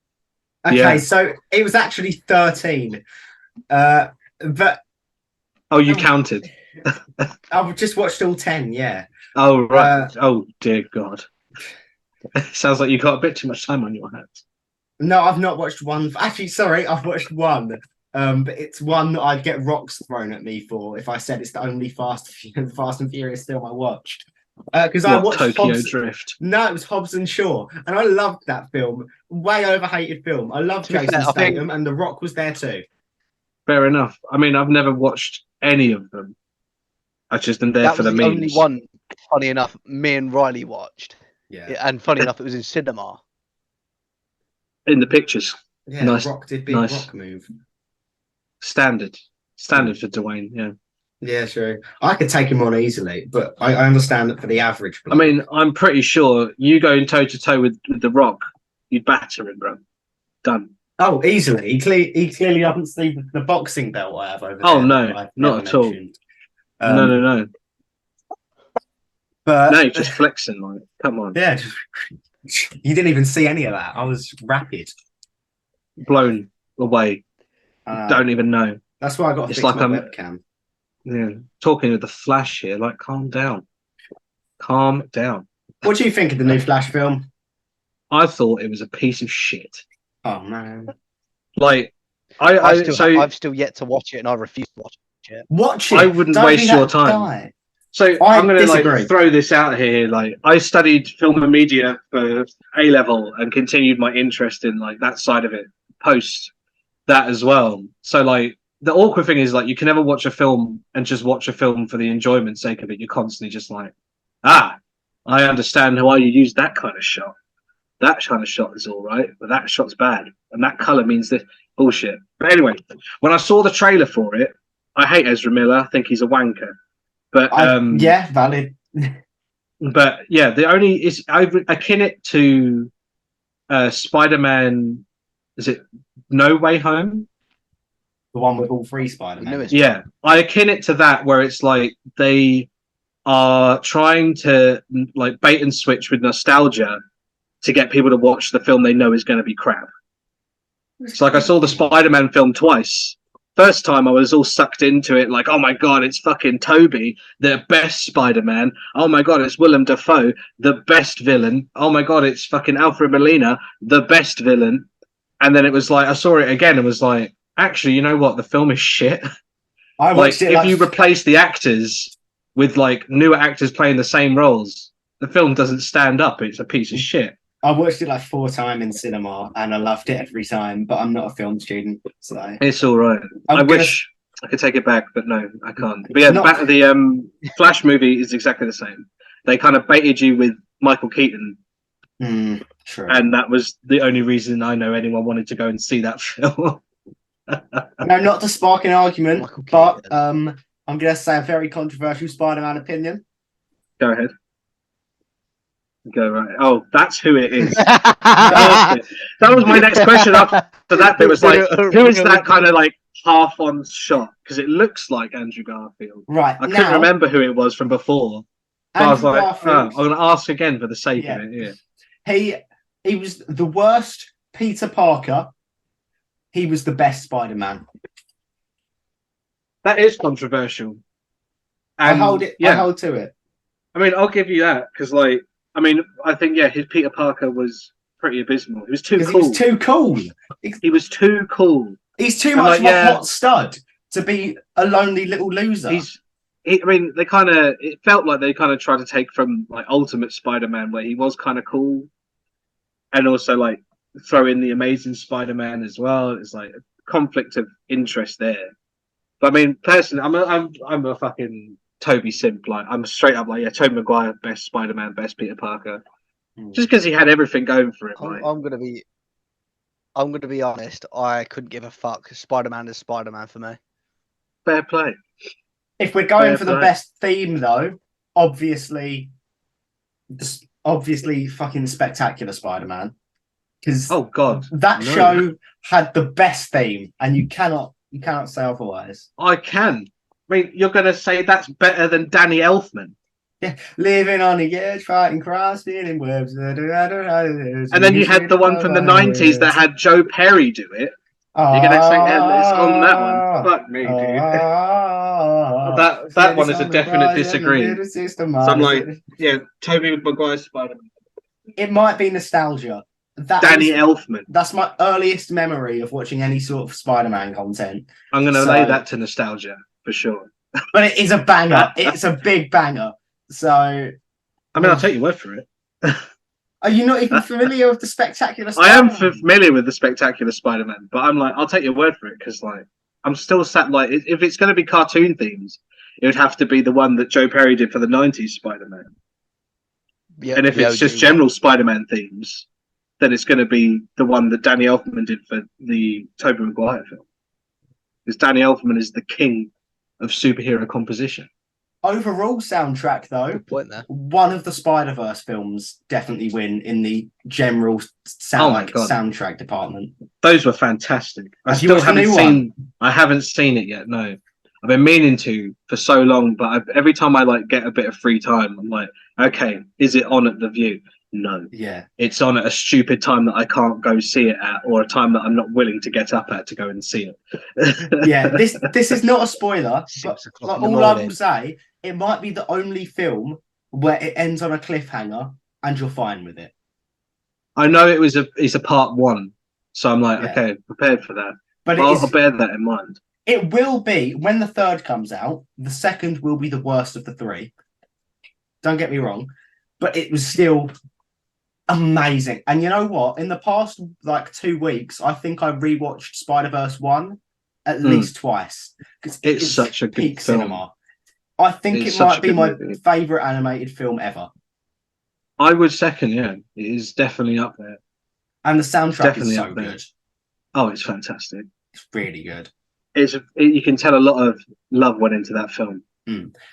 Yeah. so it was actually 13. But oh, you counted. I've just watched all 10, yeah. Oh right. Oh dear God. Sounds like you got a bit too much time on your hands. No, I've not watched one. Actually, sorry, I've watched one. But it's one that I'd get rocks thrown at me for if I said it's the only Fast and Furious film I watched. Because I watched Tokyo Drift. No, it was Hobbs and Shaw, and I loved that film. Way overhated film. I loved To be Jason fair, I think- Statham, and The Rock was there too. Fair enough. I mean, I've never watched any of them. I just am there That for was the the memes. only one, funny enough, me and Riley watched. Yeah, Yeah, and funny enough, it was in cinema. In the pictures. yeah. Nice, The Rock did big nice. Rock move. Standard for Dwayne, yeah. Yeah, sure. I could take him on easily, but I understand that for the average. I mean, I'm pretty sure you going toe to toe with The Rock, you'd batter him, bro. Done. oh, easily. He clearly doesn't see the boxing belt I have over Oh, there. no, that I've not never at all. mentioned. No. But No, you're just flexing, like, come on. yeah, you didn't even see any of that. I was rapid. Blown away. Don't even know. That's why I got to It's fix like my I'm- webcam. Yeah. Talking with the Flash here, like, calm down. Calm down. What do you think of the new Flash film? I thought it was a piece of shit. Oh man. Like, I've still yet to watch it, and I refuse to watch it. Watch it. I wouldn't Don't waste let your that time. die. So I I'm going to disagree. like throw this out here. Like, I studied film and media for A level and continued my interest in like that side of it post that as well. So like the awkward thing is like you can never watch a film and just watch a film for the enjoyment sake of it. You're constantly just like, I understand why you use that kind of shot. That kind of shot is all right, but that shot's bad, and that color means this bullshit. But anyway, when I saw the trailer for it, I hate Ezra Miller. I think he's a wanker. But yeah, valid. But yeah, the only is I akin it to Spider-Man. Is it No Way Home? The one with all three Spider-Man. Yeah, I akin it to that, where it's like they are trying to like bait and switch with nostalgia to get people to watch the film they know is going to be crap. It's like I saw the Spider-Man film twice. First time I was all sucked into it, like, oh my god, it's fucking Toby, the best Spider-Man. Oh my god, it's Willem Dafoe, the best villain. Oh my god, it's fucking Alfred Molina, the best villain. And then it was like I saw it again and was like, actually, you know what? The film is shit. I watched it. If you replace the actors with like newer actors playing the same roles, the film doesn't stand up. It's a piece of shit. I watched it like 4 times in cinema and I loved it every time, but I'm not a film student, so it's all right. I wish I could take it back, but no, I can't. But yeah, the Flash movie is exactly the same. They kind of baited you with Michael Keaton. True. And that was the only reason I know anyone wanted to go and see that film. No, not to spark an argument, but I'm going to say a very controversial Spider-Man opinion. Go ahead. Go right. Oh, that's who it is. That was my next question after that bit was like, who is that kind of like half-on shot? Because it looks like Andrew Garfield. Right. I couldn't remember who it was from before. But I was like, I'm going to ask again for the sake of it. Yeah. He was the worst Peter Parker. He was the best Spider-Man. That is controversial. And I hold to it. I mean, I'll give you that because, like, I think his Peter Parker was pretty abysmal. He was too cool. He was too cool. He was too cool. He's too much of a hot stud to be a lonely little loser. It felt like they kind of tried to take from like Ultimate Spider-Man, where he was kind of cool, and also like throw in the Amazing Spider-Man as well. It's like a conflict of interest there. But I mean, personally, I'm a fucking Toby simp. Like I'm straight up like, Tobey Maguire, best Spider-Man, best Peter Parker, just because he had everything going for him. I'm gonna be honest. I couldn't give a fuck. Spider-Man is Spider-Man for me. Fair play. If we're going for the best theme, though, obviously, fucking Spectacular Spider-Man, because oh god, that show had the best theme, and you cannot say otherwise. I can. I mean, you're going to say that's better than Danny Elfman. Yeah, living on the edge, fighting crime, spinning webs. And then you had the one from the 90s that had Joe Perry do it. You're going to say it's on that one. Fuck me, dude. that one is a definite disagree. So I'm like, Tobey Maguire's Spider-Man. It might be nostalgia. Danny Elfman. That's my earliest memory of watching any sort of Spider-Man content. I'm going to lay that to nostalgia. For sure. But it is a banger. It's a big banger. So I mean, I'll take your word for it. Are you not even familiar with the Spectacular Spider-Man? I am familiar with the Spectacular Spider-Man, but I'm like, I'll take your word for it because like I'm still sat like if it's going to be cartoon themes, it would have to be the one that Joe Perry did for the 90s Spider-Man. Yeah, and if it's just general Spider-Man themes, then it's going to be the one that Danny Elfman did for the Tobey Maguire film. Because Danny Elfman is the king of superhero composition. Overall soundtrack, though, good point there. One of the Spider-Verse films definitely win in the general soundtrack department. Those were fantastic. I haven't seen it yet. No, I've been meaning to for so long, but every time I like get a bit of free time, I'm like, okay, is it on at the View? No. Yeah. It's on at a stupid time that I can't go see it at, or a time that I'm not willing to get up at to go and see it. Yeah, this is not a spoiler, but like, all I will say, it might be the only film where it ends on a cliffhanger and you're fine with it. I know it's a part one, So I'm like, Yeah. okay, prepared for that. But I'll bear that in mind. it will be, when the third comes out, the second will be the worst of the three. Don't get me wrong, but it was still amazing. And you know what? In the past, like 2 weeks, I think I rewatched Spider-Verse 1 at least twice. Because It's such a good peak film. cinema. I think It's it such might a be good my movie. favourite animated film ever. I would second, yeah. It is definitely up there. And the soundtrack Definitely is so up there. good. Oh, it's fantastic. It's really good. You can tell a lot of love went into that film.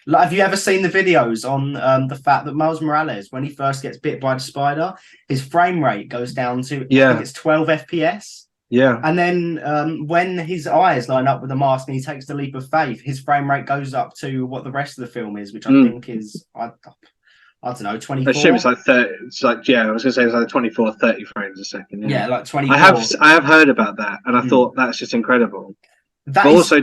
Like, have you ever seen the videos on the fact that Miles Morales, when he first gets bit by the spider, his frame rate goes down to, I think it's 12 FPS? Yeah. And then when his eyes line up with the mask and he takes the leap of faith, his frame rate goes up to what the rest of the film is, which I think is, I don't know, 24? I assume it's like 30. It's like, yeah, I was going to say it's like 24 or 30 frames a second. Yeah, like 24. I have heard about that, and I thought that's just incredible. But also,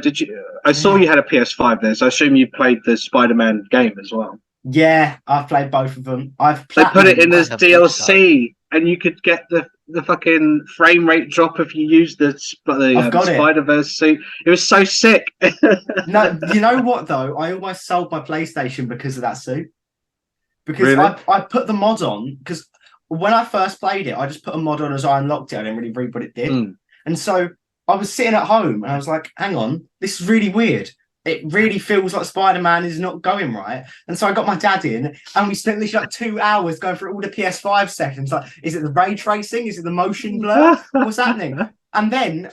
I saw you had a PS5 there, so I assume you played the Spider-Man game as well. Yeah, I've played both of them. They put it in as DLC, and you could get the fucking frame rate drop if you use the Spider-Verse suit. It was so sick. No, you know what though? I almost sold my PlayStation because of that suit. Because really? I put the mod on, because when I first played it, I just put a mod on as I unlocked it. I didn't really read what it did. And so I was sitting at home and I was like, hang on, this is really weird. It really feels like Spider-Man is not going right. And so I got my dad in and we spent literally like 2 hours going through all the PS5 sessions. Like, is it the ray tracing? Is it the motion blur? What's happening? And then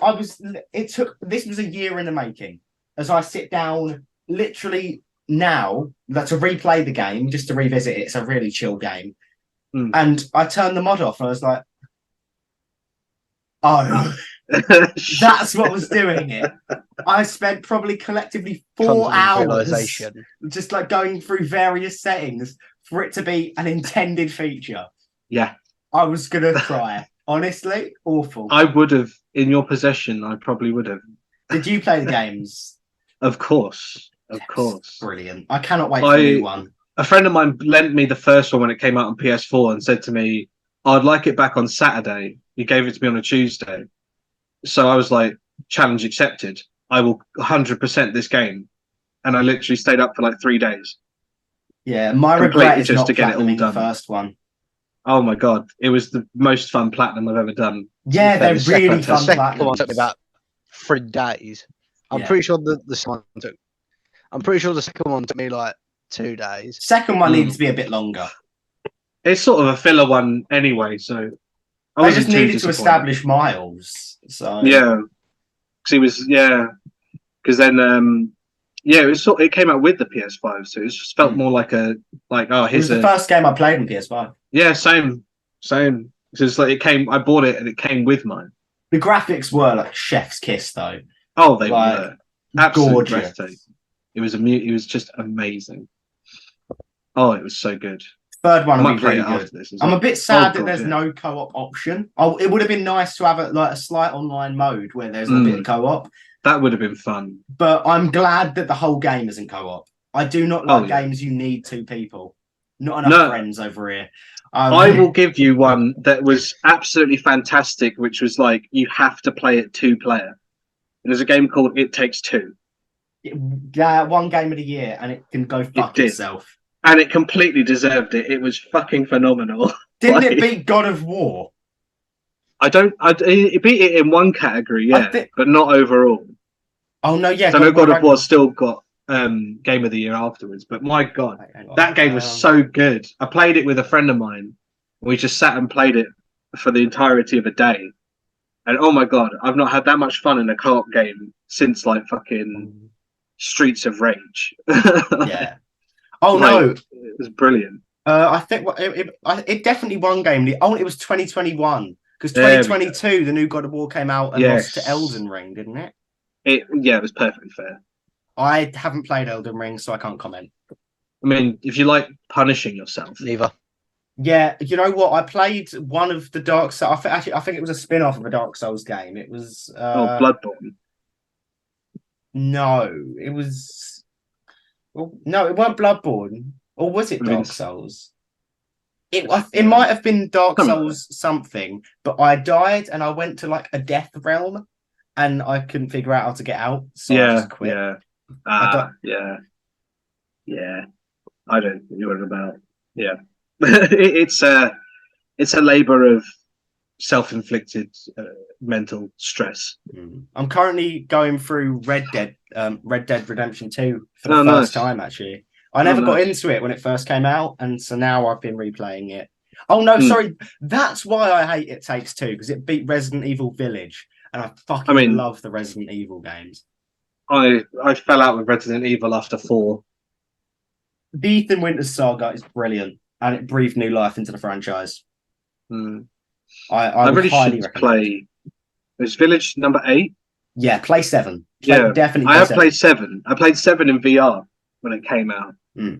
this was a year in the making. As I sit down literally now to replay the game, just to revisit it. It's a really chill game. And I turned the mod off and I was like, oh, that's what was doing it. I spent probably collectively 4 hours just like going through various settings for it to be an intended feature. Yeah. I was going to cry. Honestly, awful. I would have, in your possession, I probably would have. Did you play the games? Of course. Of course. Brilliant. I cannot wait for the new one. A friend of mine lent me the first one when it came out on PS4 and said to me, I'd like it back on Saturday. He gave it to me on a Tuesday. So I was like, challenge accepted. I will 100% this game. And I literally stayed up for like 3 days. Yeah, my regret is just not to get it all done. the first one. Oh my God. It was the most fun platinum I've ever done. Yeah, they're really fun. The second one took me about 3 days. I'm pretty sure the second one took me like 2 days. Second one needs to be a bit longer. It's sort of a filler one anyway, so I just needed to establish Miles. So yeah, because he was because then it came out with the PS5, so it just felt more like it was the first game I played on PS5. Yeah, same. It's like I bought it and it came with mine. The graphics were like chef's kiss, though. Oh, they were absolutely gorgeous. breathtaking. It was just amazing. Oh, it was so good. Third one will be really good. I'm a bit sad that there's no co-op option. It would have been nice to have a slight online mode where there's a bit of co-op. That would have been fun. But I'm glad that the whole game isn't co-op. I do not like games you need 2 people. Not enough friends over here. I will give you one that was absolutely fantastic, which was like you have to play it 2-player. There's a game called It Takes Two. One game of the year, and it can go fuck itself. And it completely deserved it. It was fucking phenomenal. Didn't it beat God of War? It beat it in one category, but not overall. Oh no, yeah. So I know God of War still got Game of the Year afterwards, but my God, that game was so good. I played it with a friend of mine. We just sat and played it for the entirety of a day. And oh my God, I've not had that much fun in a co-op game since like fucking Streets of Rage. Yeah. Oh no, it was brilliant. I think it definitely won game. It was 2021 because 2022 the new God of War came out and lost to Elden Ring, didn't it? It was perfectly fair. I haven't played Elden Ring, so I can't comment. I mean, if you like punishing yourself, neither. Yeah, you know what? I played one of the Dark Souls. I think it was a spin-off of a Dark Souls game. It was Bloodborne. No, it was. Well, no, it weren't Bloodborne, or was it Dark Souls? It might have been Dark Something Souls something, but I died and I went to like a death realm, and I couldn't figure out how to get out, so I just quit. Yeah. I don't know what about. Yeah, it's a labor of self-inflicted mental stress. I'm currently going through Red Dead Redemption 2 for the first time. Actually, I never got into it when it first came out, and so now I've been replaying it. Oh no, sorry, that's why I hate It Takes Two, because it beat Resident Evil Village, and I fucking love the Resident Evil games. I fell out with Resident Evil after 4. The Ethan Winters saga is brilliant, and it breathed new life into the franchise. I really highly should recommend. Play. Is Village number 8? Yeah, play 7. Definitely. I have played 7. I played 7 in VR when it came out.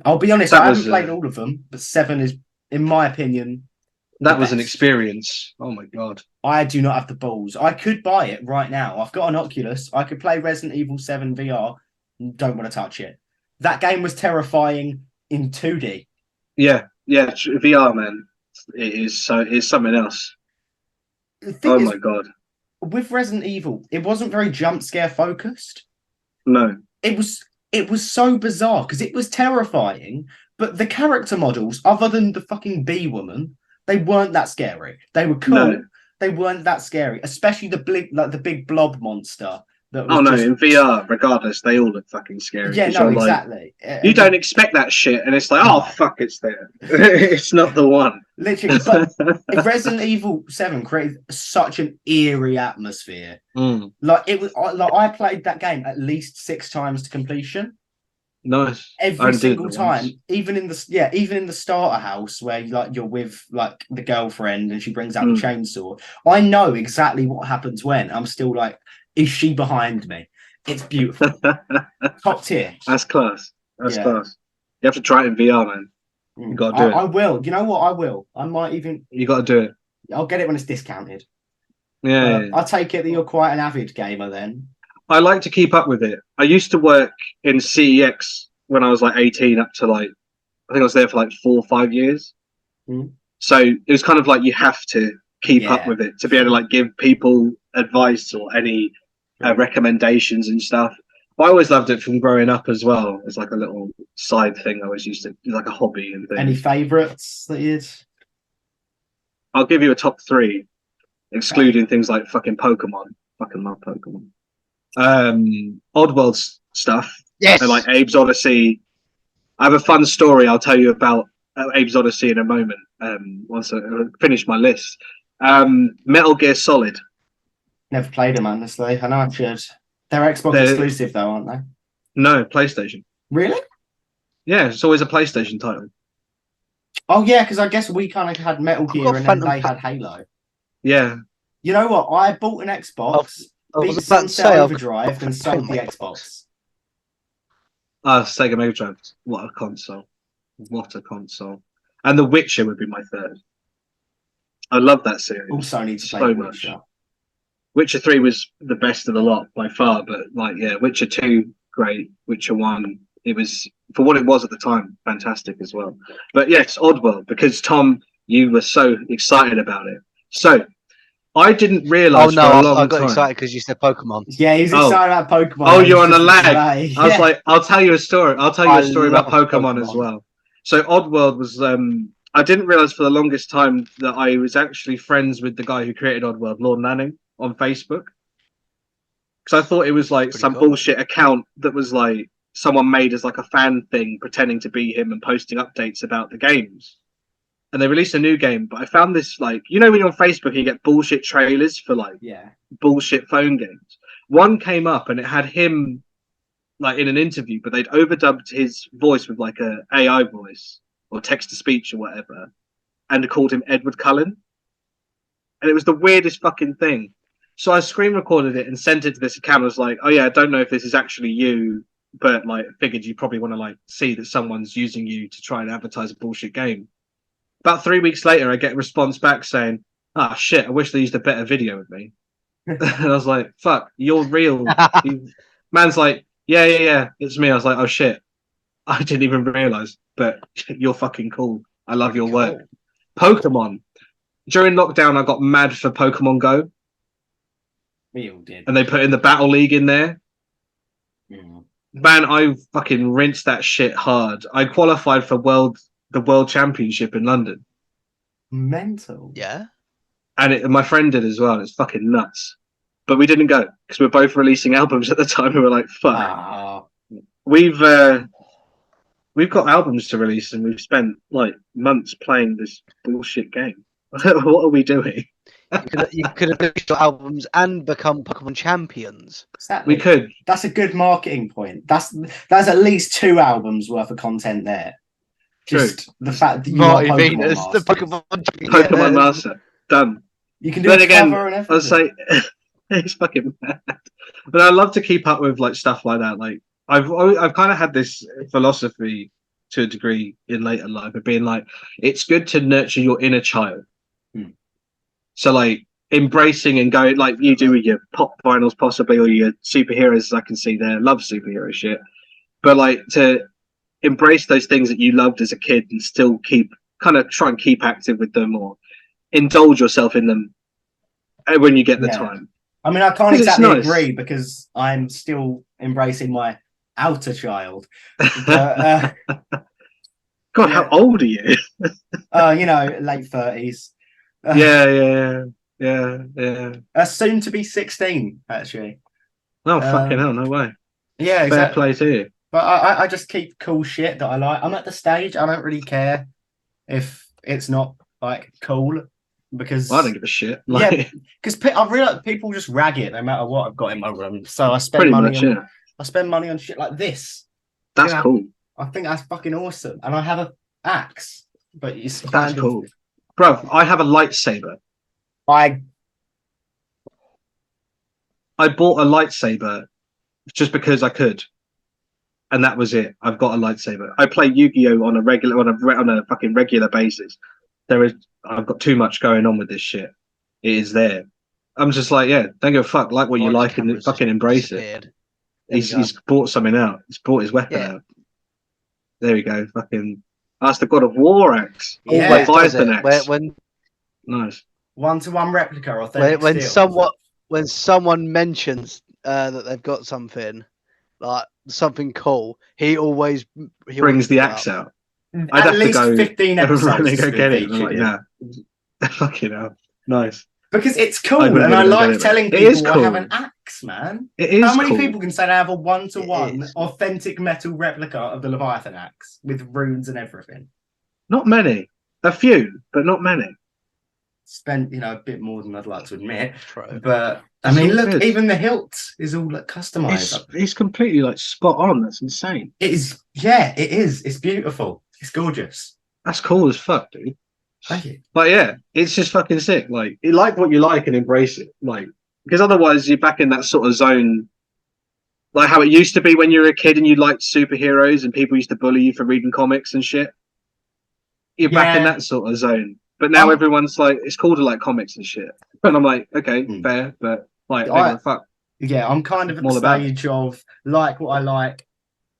I'll be honest, I haven't played all of them, but 7 is, in my opinion, that was an experience. Oh my god! I do not have the balls. I could buy it right now. I've got an Oculus. I could play Resident Evil 7 VR. Don't want to touch it. That game was terrifying in 2D. Yeah, VR, man. It's something else. Oh my god! With Resident Evil, it wasn't very jump scare focused. No, it was so bizarre because it was terrifying, but the character models, other than the fucking bee woman, they weren't that scary. They were cool. No. They weren't that scary, especially the big blob monster. That was in VR, regardless, they all look fucking scary. Yeah, no, exactly. You don't expect that shit, and it's like, oh fuck, it's there. It's not the one. Literally, but Resident Evil 7 created such an eerie atmosphere. Like it was, like I played that game at least 6 times to completion. Nice. Every single time, even in the starter house where you're with like the girlfriend and she brings out the chainsaw. I know exactly what happens when. I'm still like, is she behind me? It's beautiful. Top tier. That's class. That's class. You have to try it in VR, man. You got to do it. I will. You know what? I will. I might even. You got to do it. I'll get it when it's discounted. Yeah. I'll take it that you're quite an avid gamer then. I like to keep up with it. I used to work in CEX when I was like 18 up to like, I think I was there for like 4 or 5 years. So it was kind of like you have to keep up with it to be able to like give people advice or any recommendations and stuff. But I always loved it from growing up as well. It's like a little side thing I always used to do, like a hobby and things. Any favourites that you'd? I'll give you a top 3, excluding things like fucking Pokemon. Fucking love Pokemon. Oddworld stuff. Yes. And like Abe's Odyssey. I have a fun story I'll tell you about Abe's Odyssey in a moment. Once I finish my list. Metal Gear Solid. Never played them, honestly. I know I should. They're Xbox exclusive, though, aren't they? No, PlayStation. Really? Yeah, it's always a PlayStation title. Oh, yeah, because I guess we kind of had Metal Gear and then they had Halo. Yeah. You know what? I bought an Xbox, beat Sunset Overdrive, and sold the Xbox. Sega Mega Drive. What a console. What a console. And The Witcher would be my 3rd. I love that series. Also need to play so much. Witcher 3 was the best of the lot by far, but like, yeah, Witcher 2, great. Witcher 1, it was, for what it was at the time, fantastic as well. But yes, Oddworld, because Tom, you were so excited about it. So, I didn't realise I got excited because you said Pokemon. Yeah, he's excited about Pokemon. Oh, you're on a lag. I was like, I'll tell you a story. I'll tell you a story about Pokemon as well. So Oddworld was, I didn't realise for the longest time that I was actually friends with the guy who created Oddworld, Lord Nanning, on Facebook. Because I thought it was like some bullshit account that was like someone made as like a fan thing, pretending to be him and posting updates about the games. And they released a new game, but I found this like, you know, when you're on Facebook, you get bullshit trailers for like bullshit phone games. One came up and it had him like in an interview, but they'd overdubbed his voice with like a AI voice or text to speech or whatever, and called him Edward Cullen. And it was the weirdest fucking thing. So I screen recorded it and sent it to this account. I was like, oh yeah, I don't know if this is actually you, but like figured you probably want to like see that someone's using you to try and advertise a bullshit game. About 3 weeks later, I get a response back saying, "Ah, shit, I wish they used a better video with me." And I was like, fuck, you're real. Man's like, yeah, it's me. I was like, oh shit, I didn't even realise, but you're fucking cool. I love your work. Pokemon. During lockdown, I got mad for Pokemon Go. We all did. And they put in the Battle League in there. Mm. Man, I fucking rinsed that shit hard. I qualified for the World Championship in London. Mental. Yeah. And my friend did as well. It's fucking nuts. But we didn't go because we were both releasing albums at the time. We were like, fuck. We've got albums to release and we've spent like months playing this bullshit game. What are we doing? You could have released your albums and become Pokemon champions. Exactly. We could. That's a good marketing point. That's at least 2 albums worth of content there. Just True. the fact that you Marty are Pokemon Venus, the masters. Pokemon Master. Done. You can do Then a again, cover and I everything. was like, it's fucking mad. But I love to keep up with like stuff like that. Like I've kind of had this philosophy to a degree in later life of being like, it's good to nurture your inner child. So like embracing and going like you do with your pop vinyls possibly or your superheroes, as I can see there, love superhero shit. But like to embrace those things that you loved as a kid and still try and keep active with them or indulge yourself in them when you get the time. I mean, I can't 'Cause it's exactly nice. agree because I'm still embracing my outer child. But, God, how old are you? late 30s. Yeah. Soon to be 16, actually. Oh, fucking hell, no way. Yeah, Fair exactly. play to you. But I just keep cool shit that I like. I'm at the stage, I don't really care if it's not like cool because I don't give a shit. Yeah, because I realize people just rag it no matter what I've got in my room. So I spend Pretty money much, on yeah. I spend money on shit like this. That's cool. I think that's fucking awesome. And I have an axe, but it's That's cool. Bro, I have a lightsaber. I bought a lightsaber just because I could. And that was it. I've got a lightsaber. I play Yu-Gi-Oh on a fucking regular basis. I've got too much going on with this shit. It is there. I'm just like, yeah, don't give a fuck. Like what you like and fucking embrace it. He's bought something out. He's bought his weapon out. There we go. Fucking that's the God of War axe. Yeah, Leviathan axe. Nice. 1-to-1 replica, authentic when someone mentions that they've got something like something cool, he always brings the axe out. I'd have to go 15 episodes go get it. Like, yeah. Fucking hell. Nice. Because it's cool, and I like telling people I have an axe, man. It is. How many people can say they have a 1-to-1 authentic metal replica of the Leviathan axe with runes and everything? Not many. A few, but not many. Spent, a bit more than I'd like to admit. True. But I mean, look, even the hilt is all like customized. It's completely like spot on. That's insane. It is. Yeah, it is. It's beautiful. It's gorgeous. That's cool as fuck, dude. Thank you. But yeah, it's just fucking sick. Like, you like what you like and embrace it. Like, because otherwise you're back in that sort of zone, like how it used to be when you were a kid and you liked superheroes and people used to bully you for reading comics and shit. You're back in that sort of zone. But now everyone's like, it's cool to like comics and shit. And I'm like, okay, fair, but like, fuck. Yeah, I'm kind of at the stage of like what I like,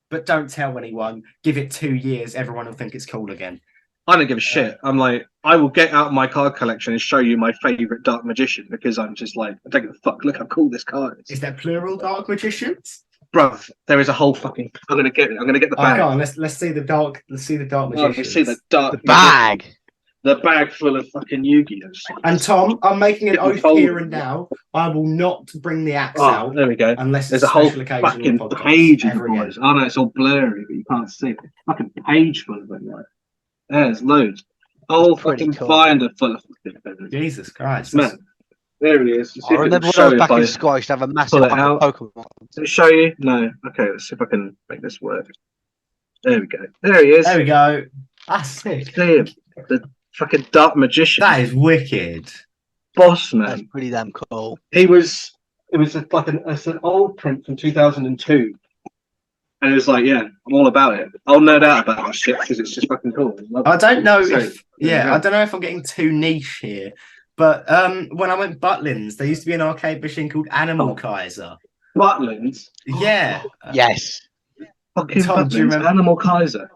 but don't tell anyone. Give it 2 years, everyone will think it's cool again. I don't give a shit. I'm like, I will get out my card collection and show you my favorite Dark Magician because I'm just like, I don't give a fuck. Look how cool this card is. Is there plural Dark Magicians? Bruv, there is a whole fucking. I'm gonna get the bag. Come on, let's see the dark. Let's see the Dark Magicians. Let's see the bag. The bag full of fucking Yu-Gi-Oh. And Tom, I'm making an oath here and now. I will not bring the axe out. There we go. Unless there's a whole fucking page of boys. Oh no, it's all blurry, but you can't see it. Fucking page full of them, right? There's loads. Whole fucking binder full of fucking feathers. Jesus Christ, man. There he is. I remember when I was back in school, I used to have a massive Pokemon. Does it show you? No. Okay, let's see if I can make this work. There we go. There he is. There we go. That's sick. See him. The fucking Dark Magician. That is wicked. Boss man. That's pretty damn cool. It was it's an old print from 2002. And it was like, yeah, I'm all about it. I'll nerd out about this shit because it's just fucking cool. I don't know I don't know if I'm getting too niche here, but when I went Butlins, there used to be an arcade machine called Animal Kaiser. Butlins? Yeah. Yes. Fucking Tom, Butlins, Animal Kaiser.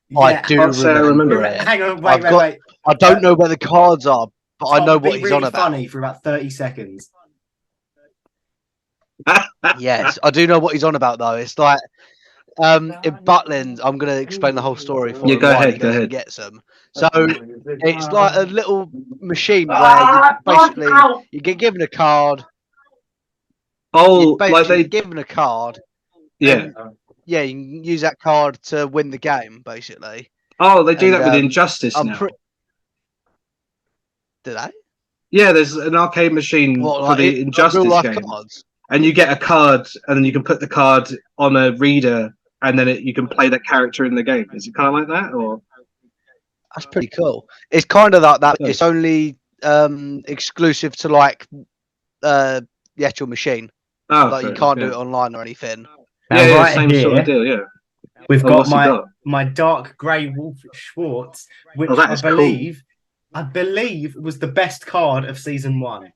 Yeah. I do remember it. Hang on, wait. I don't know where the cards are, but I Tom, know be what he's really on about. funny for about 30 seconds. Yes, I do know what he's on about though. It's like in Butlins, I'm going to explain the whole story for Yeah, him go while ahead, he go goes and ahead. gets them. So it's like a little machine where you basically you get given a card. Oh, like Basically they, get given a card. yeah. And, yeah, you can use that card to win the game, basically. Oh, they do And, that with Injustice now. Do they? Yeah, there's an arcade machine What, for like the Injustice real life game, cards? and you get a card, and then you can put the card on a reader, and then you can play that character in the game. Is it kind of like that, or? That's pretty cool. It's kind of like that. Yeah. It's only exclusive to like the actual machine. Oh, Like you can't do it online or anything. Now, yeah, right same sort of here, deal. Yeah. we've Oh, got what's he got? my dark grey Wolf Schwartz, which that I is cool. believe was the best card of season 1,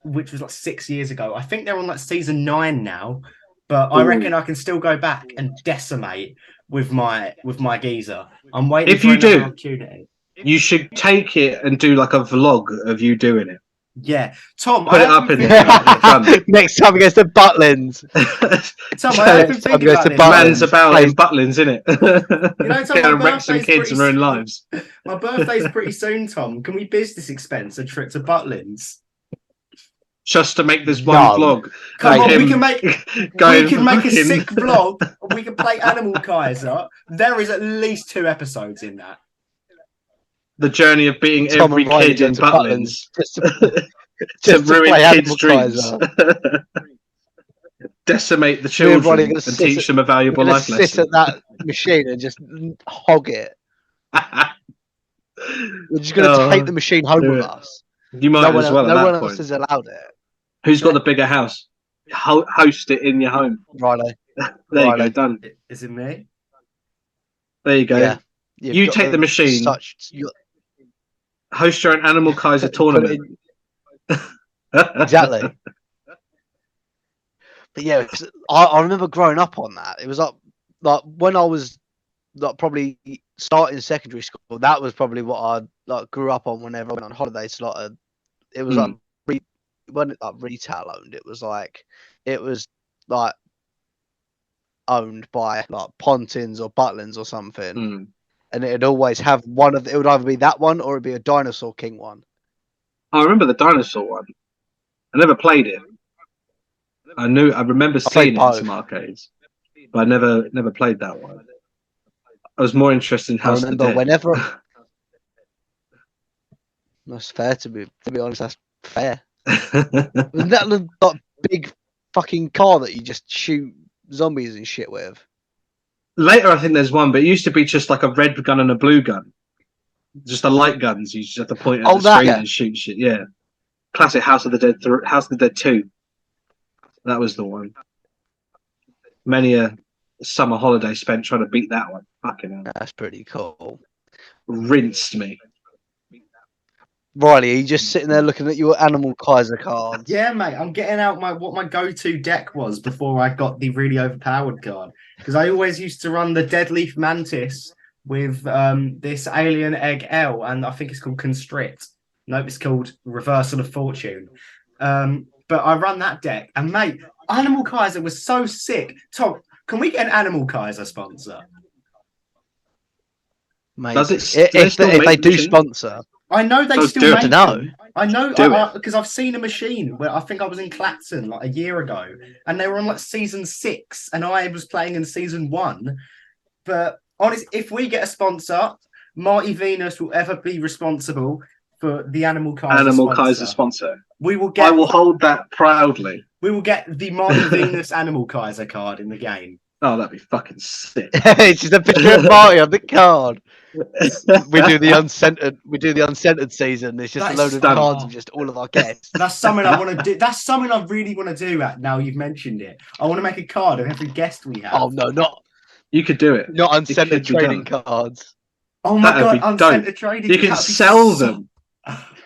which was like 6 years ago. I think they're on like season 9 now, but I reckon I can still go back and decimate with my geezer. I'm waiting If for you another do, opportunity. you should take it and do like a vlog of you doing it. Yeah, Tom, Put it up in Next time he goes to Butlins. Tom, I have been thinking about this. Man's about in Butlins, innit? You know, Tom, Gonna my wreck some birthday's kids and ruin lives. My birthday's pretty soon, Tom. Can we business expense a trip to Butlins? Just to make this one vlog. Come on, we can make a fucking... sick vlog. We can play Animal Kaiser. There is at least 2 episodes in that. The journey of beating every kid in Butlins. Just to ruin play kids' dreams. Decimate the children and teach them a valuable life lesson. Sit at that machine and just hog it. We're just going to take the machine home with us. You might as well. No one else has allowed it. Who's got the bigger house? Host it in your home. Righto. There you go, done. Is it me? There you go. Yeah. You take the machine. Host your own Animal Kaiser tournament. Exactly. But yeah, I remember growing up on that. It was like when I was like probably starting secondary school. That was probably what I like grew up on whenever I went on holidays. Like it was like when it, like retail owned. It was like owned by like Pontins or Butlins or something. And it'd always have one of it would either be that one or it'd be a Dinosaur King one. I remember the dinosaur one. I never played it. I remember seeing it in some arcades, but I never played that one. I was more interested in House of the Dead. Whenever that's fair to be honest. That's fair. Isn't that the big fucking car that you just shoot zombies and shit with? Later, I think there's one, but it used to be just like a red gun and a blue gun. Just the light guns. You just have to point at the screen and shoot shit. Yeah. Classic House of the Dead. House of the Dead 2. That was the one. Many a summer holiday spent trying to beat that one. Fucking hell. That's pretty cool. Rinsed me. Riley, are you just sitting there looking at your Animal Kaiser cards? Yeah, mate. I'm getting out what my go-to deck was before I got the really overpowered card. Because I always used to run the Deadleaf Mantis with this Alien Egg L, and I think it's called Constrict. No, it's called Reversal of Fortune. But I run that deck, and mate, Animal Kaiser was so sick. Tom, can we get an Animal Kaiser sponsor? Mate, does it? If they do sponsor, I know they still make them. I know because I've seen a machine where I think I was in Clacton like a year ago, and they were on like season 6, and I was playing in season 1. But honestly, if we get a sponsor, Marty Venus will ever be responsible for the Animal Kaiser sponsor. We will get. I will hold that proudly. We will get the Marty Venus Animal Kaiser card in the game. Oh, that'd be fucking sick. It's just a picture of Marty on the card. We do the uncentered season. It's just a load of cards of just all of our guests. That's something I want to do. That's something I really want to do. Now you've mentioned it, I want to make a card of every guest we have. Oh no, not you could do it. Not uncentered trading cards. Oh my god, uncentered trading. You can sell them.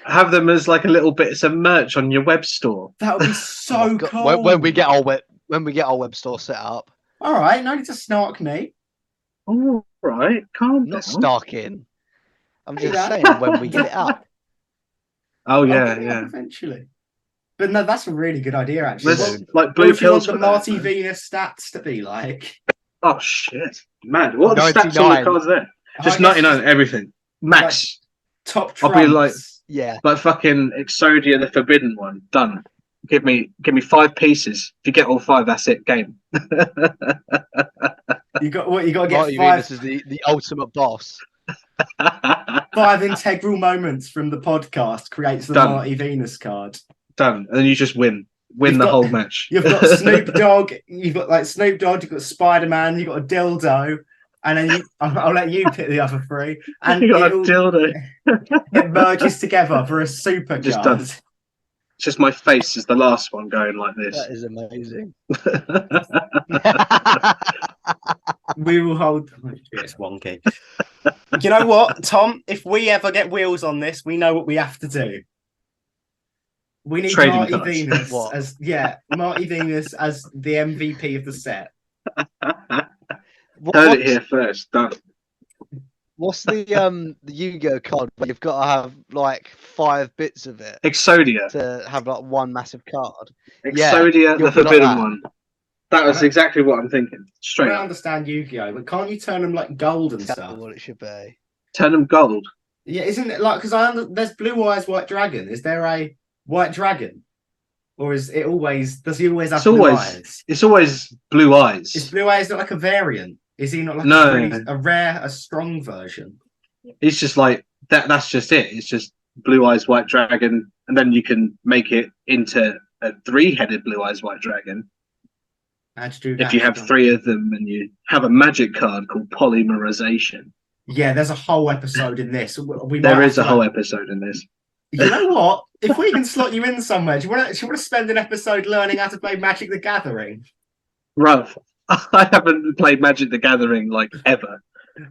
Have them as like a little bits of merch on your web store. That would be so cool. When we get our web store set up. All right, no need to snark me. All right, calm down. Not snarking. I'm You just know? saying when we get it up. Oh I'll yeah, get it up yeah. eventually. But no, that's a really good idea, actually. There's What, like blue what do you want pills the for Marty that. Man. Venus stats to be like? Oh shit, man! What are the stats on the 99. cards there? I Just guess 99, everything. Max. Top I'll be like, trumps. Yeah. like fucking Exodia, the Forbidden One. Done. Give me 5 pieces. If you get all 5, that's it. Game. You got what? You got to get Marty five. Venus is the ultimate boss. 5 integral moments from the podcast creates the Done. Marty Venus card. Done. And then you just win. Win You've the got- whole match. You've got Snoop Dogg. You've got like Snoop Dogg. You've got Spider-Man. You've got a dildo, and then I'll let you pick the other 3. And You got a dildo. it merges together for a super Just card. done. It's just my face is the last one going like this. That is amazing. We will hold. Oh, shit, it's wonky. You know what, Tom? If we ever get wheels on this, we know what we have to do. We need Trading Marty cards. Venus What? as Marty Venus as the MVP of the set. Heard it here first. Done. What's the Yu-Gi-Oh card where you've got to have like 5 bits of it Exodia. to have like one massive card? Yeah, Exodia, the you'll be like Forbidden that. One. That was exactly what I'm thinking. I Straight don't up. understand Yu-Gi-Oh, but can't you turn them like gold and That's stuff? what it should be. Turn them gold. Yeah, isn't it like because there's Blue Eyes White Dragon? Is there a White Dragon, or is it always? Does he always have It's blue always- eyes? It's always blue eyes. Is Blue Eyes not like a variant? Is he not like No. a rare, a strong version? It's just like that. That's just it. It's just blue eyes, white dragon, and then you can make it into a 3-headed blue eyes, white dragon. How'd you do that? If you have 3 of them and you have a magic card called polymerization. Yeah, there's a whole episode in this. We There might is a have to, whole like- episode in this. You know what? If we can slot you in somewhere, do you want to spend an episode learning how to play Magic the Gathering? Ruff, I haven't played Magic the Gathering like ever.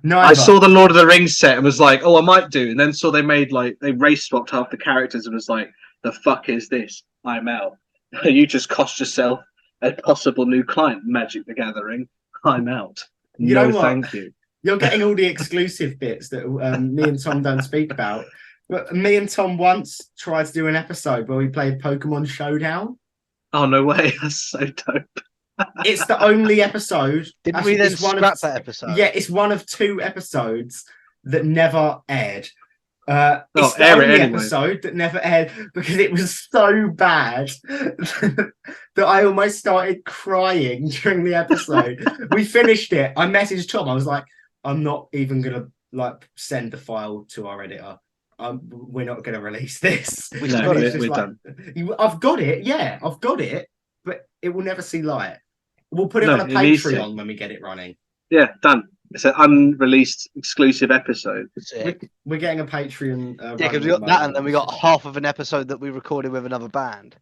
No, I saw the Lord of the Rings set and was like, oh, I might do. And then saw they made like, they race swapped half the characters and was like, the fuck is this? I'm out. You just cost yourself a possible new client, Magic the Gathering. I'm out. You No, know what? thank you. You're getting all the exclusive bits that me and Tom don't speak about. But me and Tom once tried to do an episode where we played Pokemon Showdown. Oh, no way. That's so dope. It's the only episode. Didn't actually, we then it's one scrap of, that episode? Yeah, it's one of 2 episodes that never aired. It's Oh, the air it only anyway. episode that never aired because it was so bad that I almost started crying during the episode. We finished it. I messaged Tom. I was like, I'm not even gonna like send the file to our editor. We're not gonna release this. We've No, got And it. he's just we're like, done. I've got it. Yeah, I've got it, but it will never see light. We'll put it No, on a it needs to. Patreon when we get it running. Yeah, done. It's an unreleased exclusive episode. Sick. We're getting a Patreon. Yeah, because we got that, and then we got half of an episode that we recorded with another band.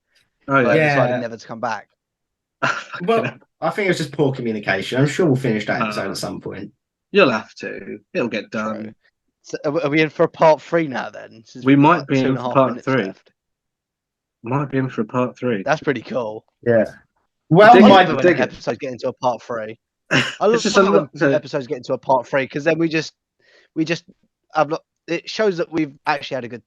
Oh, But yeah. decided never to come back. Well, I think it was just poor communication. I'm sure we'll finish that episode Uh, at some point. You'll have to. It'll get done. True. So are we in for a part 3 now then? Since We we've might got be in 2.5 for part minutes 3. left. Might be in for a part 3. That's pretty cool. Yeah. Well, Dig I it, my love it dig when it. episodes get into a part 3. I It's love just a when lot to- episodes get into a part 3 because then we just have it shows that we've actually had a good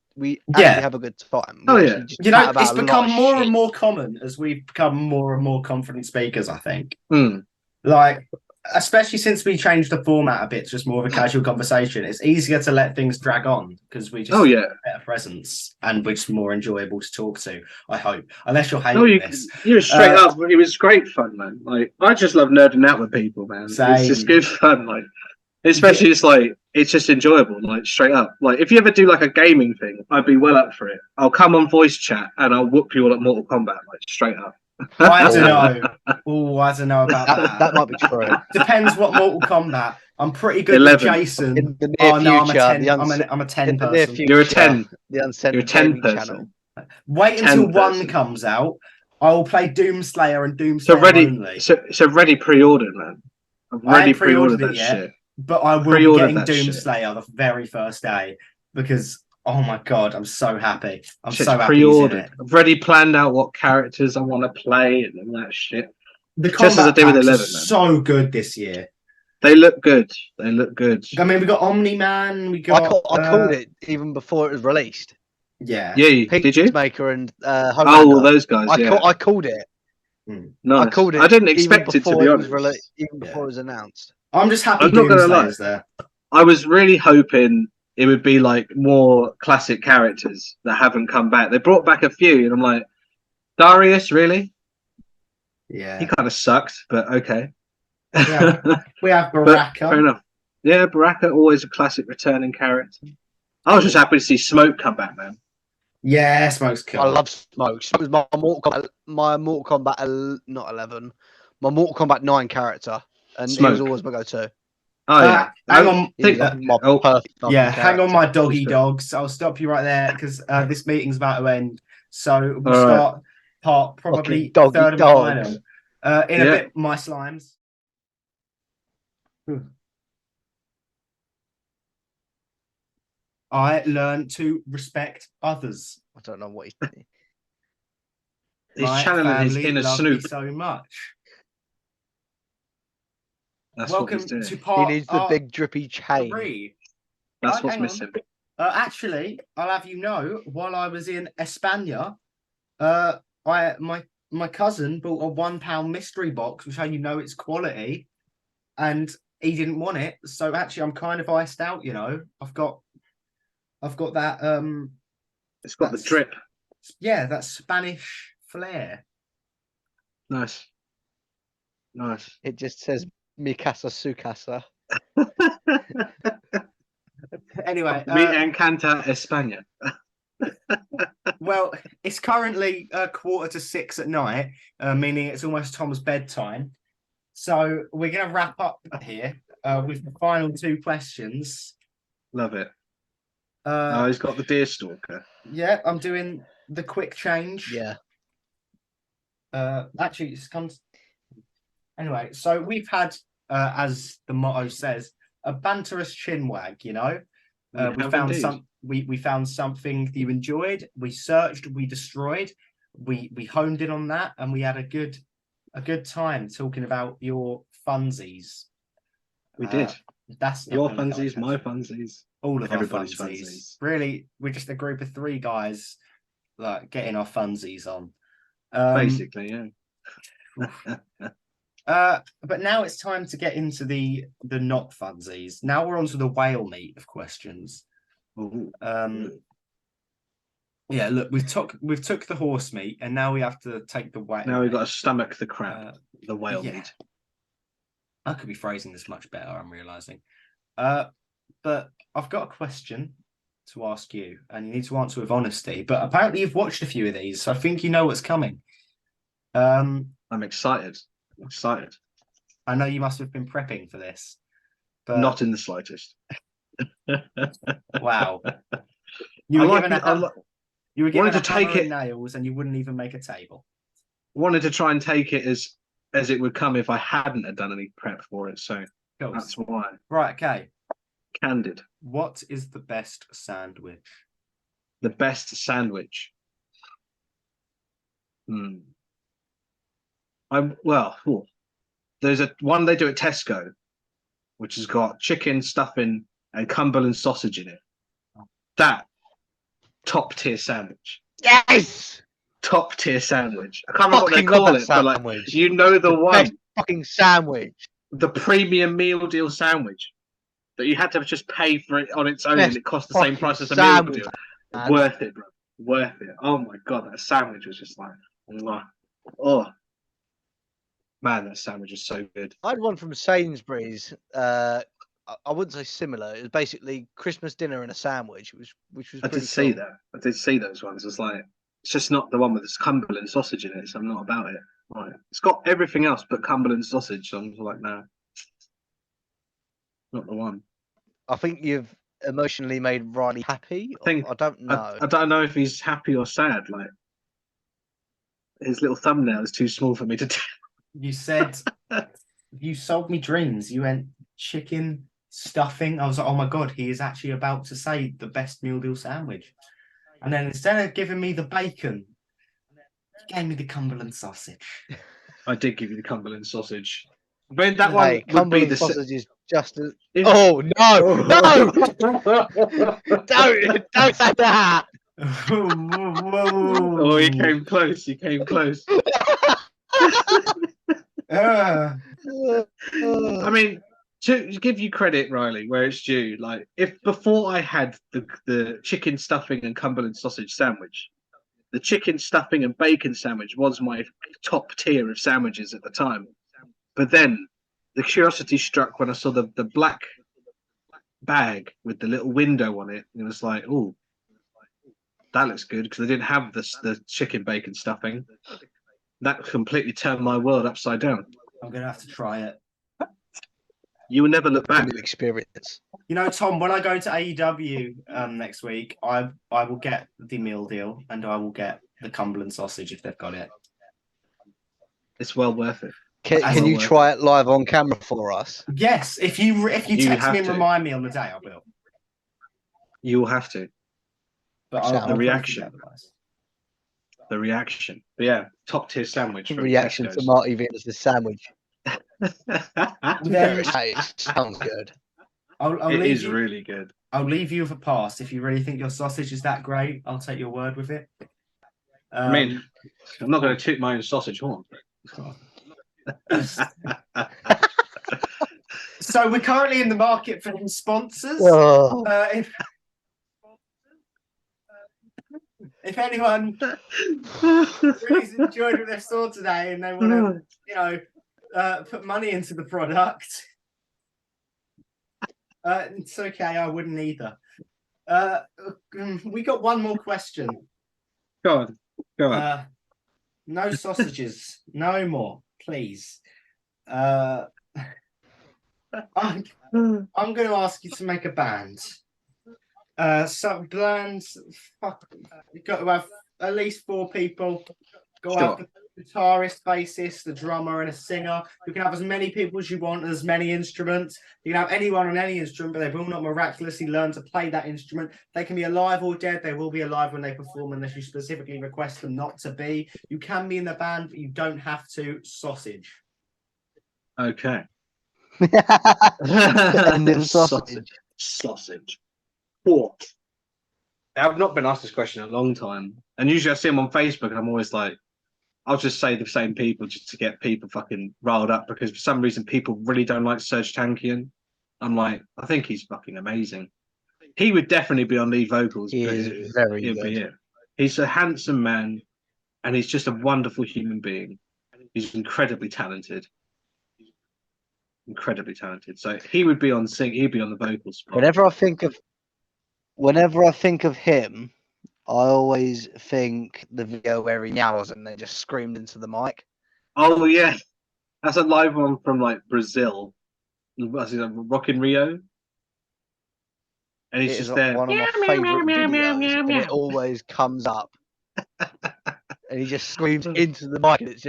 actually have a good time. Oh, We yeah. actually just You chat know, about it's a lot become of more shit. and more common as we've become more and more confident speakers, I think. Mm. Like, especially since we changed the format a bit to just more of a casual conversation, it's easier to let things drag on because we just Oh, yeah. have a better presence and we're just more enjoyable to talk to, I hope. Unless you're hating No, this. you were straight Uh, up. It was great fun, man. Like, I just love nerding out with people, man. Same. It's just good fun. Like, especially it's like, it's just enjoyable, like, straight up. Like, if you ever do like a gaming thing, I'd be well up for it. I'll come on voice chat and I'll whoop you all at Mortal Kombat, like, straight up. I don't know. Oh, I don't know about that. That might be true. Depends what Mortal Kombat. I'm pretty good 11. with Jason. In the near Oh no, future, I'm a 10 in the near person. future, You're a 10. the Uncensored You're a 10 Gaming person. channel. Wait 10 until 1 person. comes out. I will play Doomslayer and Doomslayer So ready, only. so ready pre-ordered, man. I've I already ain't pre-ordered pre-ordered it that yet. shit. But I will be Pre-ordered getting that shit. Doomslayer the very first day because oh my god, I'm so happy. I'm Shit's so happy he's in pre-ordered. it. I've already planned out what characters I want to play and all that shit. The Just as I combat did with packs 11, are man. so good this year. They look good. They look good. I mean, we got Omni Man. We got. I called it even before it was released. Yeah. Yeah, did you? Peacemaker and Oh, Homelander. well, those guys. I called it. Nice. I called it. I didn't even expect it to before be it was honest. even before it was announced. I'm just happy I'm not gonna lie. Doomsday's there. I was really hoping it would be like more classic characters that haven't come back. They brought back a few, and I'm like, Darius, really? Yeah. He kind of sucked, but okay. We have But Baraka. fair enough. Yeah, Baraka, always a classic returning character. I was just happy to see Smoke come back, man. Yeah, Smoke's cool. I love Smoke. Smoke was my Mortal Kombat not 11, my Mortal Kombat 9 character, and he was Smoke. always my go-to. Oh yeah. Hang on. He was my perfect fucking Yeah, hang on, character. my doggy dogs. I'll stop you right there because this meeting's about to end. So we'll All right. start part probably Fucking third and dogs. final. In a bit, my slimes. I learned to respect others. I don't know what he's doing. He's My channeling his family inner love Snoop. me so much. That's Welcome what he's doing. to He part needs the big drippy chain. 3. That's what's hang on. missing. Actually, I'll have you know, while I was in España, my cousin bought a £1 mystery box, which you know it's quality, and he didn't want it. So actually, I'm kind of iced out. You know, I've got that. It's got the drip. Yeah, that Spanish flair. Nice. It just says Mi casa, su casa. Anyway, Me encanta España. Well, it's currently 5:45 at night, meaning it's almost Tom's bedtime. So we're going to wrap up here with the final 2 questions. Love it. He's got the deer stalker. Yeah, I'm doing the quick change. Yeah. Actually, this comes. Anyway, so we've had, as the motto says, a banterous chinwag. You know, we found something you enjoyed. We searched, we destroyed, we honed in on that, and we had a good time talking about your funsies. We did. That's your funsies, my funsies, all of everybody's our funsies. funsies. Really, we're just a group of 3 guys, like getting our funsies on. Basically, yeah. But now it's time to get into the not funsies. Now we're on to the whale meat of questions. Ooh. Yeah, look, we've took the horse meat, and now we have to take the whale. Now we've got to stomach the crab, the whale meat. I could be phrasing this much better, I'm realizing. But I've got a question to ask you, and you need to answer with honesty. But apparently you've watched a few of these, so I think you know what's coming. I'm excited. I know you must have been prepping for this, but not in the slightest. Wow. You were given to take it nails, and you wouldn't even make a table. Wanted to try and take it as it would come if I hadn't have done any prep for it. So cool. That's why. Right. Okay. Candid. What is the best sandwich? The best sandwich. There's one they do at Tesco, which has got chicken stuffing and Cumberland sausage in it. That top tier sandwich. Yes. Top tier sandwich. I can't remember what they call it, but like you know the one. Best fucking sandwich. The premium meal deal sandwich that you had to just pay for it on its own, and it cost the same price as a meal deal. Man. Worth it, bro. Worth it. Oh my god, that sandwich was just like, oh man, that sandwich is so good. I had one from Sainsbury's. I wouldn't say similar. It was basically Christmas dinner and a sandwich, which was. I did see that. I did see those ones. It's like it's just not the one with this Cumberland sausage in it, so I'm not about it. Right. It's got everything else but Cumberland sausage, so I'm like, no, not the one. I think you've emotionally made Riley happy. I don't know. I don't know if he's happy or sad. Like his little thumbnail is too small for me to do. You said you sold me dreams. You went chicken stuffing. I was like, oh my god, he is actually about to say the best meal deal sandwich. And then instead of giving me the bacon, he gave me the Cumberland sausage. I did give you the Cumberland sausage. But that one Hey, would be Cumberland the sausage is just as... If- Oh, no! No! Don't say that! Oh, he came close. He came close. I mean, to give you credit, Riley, where it's due, like if before I had the chicken stuffing and Cumberland sausage sandwich, the chicken stuffing and bacon sandwich was my top tier of sandwiches at the time. But then the curiosity struck when I saw the black bag with the little window on it. It was like, oh, that looks good because they didn't have the chicken bacon stuffing. That completely turned my world upside down. I'm gonna have to try it. You will never look back. New experience. You know, Tom, when I go to AEW next week, I will get the meal deal and I will get the Cumberland sausage if they've got it. It's well worth it. Can you try it live on camera for us? Yes, if you text have me and to. remind me on the day, I will. You will have to. But Sound. I'll The probably reaction. forget otherwise. The reaction. But yeah, top tier sandwich. From Reaction to Tesco's. Marty Venus' sandwich. Then It sounds good. I'll It leave is you, really good. I'll leave you with a pass. If you really think your sausage is that great, I'll take your word with it. I mean, I'm not going to toot my own sausage horn. So we're currently in the market for sponsors. Oh. If anyone really enjoyed what they saw today and they want to, put money into the product, it's okay. I wouldn't either. We got one more question. Go on. No sausages, no more, please. I'm going to ask you to make a band. Some bands, you've got to have at least 4 people. Got to have the guitarist, bassist, the drummer, and a singer. You can have as many people as you want, as many instruments. You can have anyone on any instrument, but they will not miraculously learn to play that instrument. They can be alive or dead. They will be alive when they perform, unless you specifically request them not to be. You can be in the band, but you don't have to. Sausage. Okay. Sausage. What? I've not been asked this question in a long time. And usually I see them on Facebook and I'm always like, I'll just say the same people just to get people fucking riled up because for some reason people really don't like Serge Tankian. I'm like, I think he's fucking amazing. He would definitely be on lead vocals. He is very good. He's a handsome man and he's just a wonderful human being. He's incredibly talented. So he would be on he'd be on the vocals spot. Whenever I think of him, I always think the video where he yells and they just screamed into the mic. Oh yeah, that's a live one from like Brazil. What's it, Rock in Rio? And he's just there. One of my favorite videos, and it always comes up, and he just screams into the mic, and it's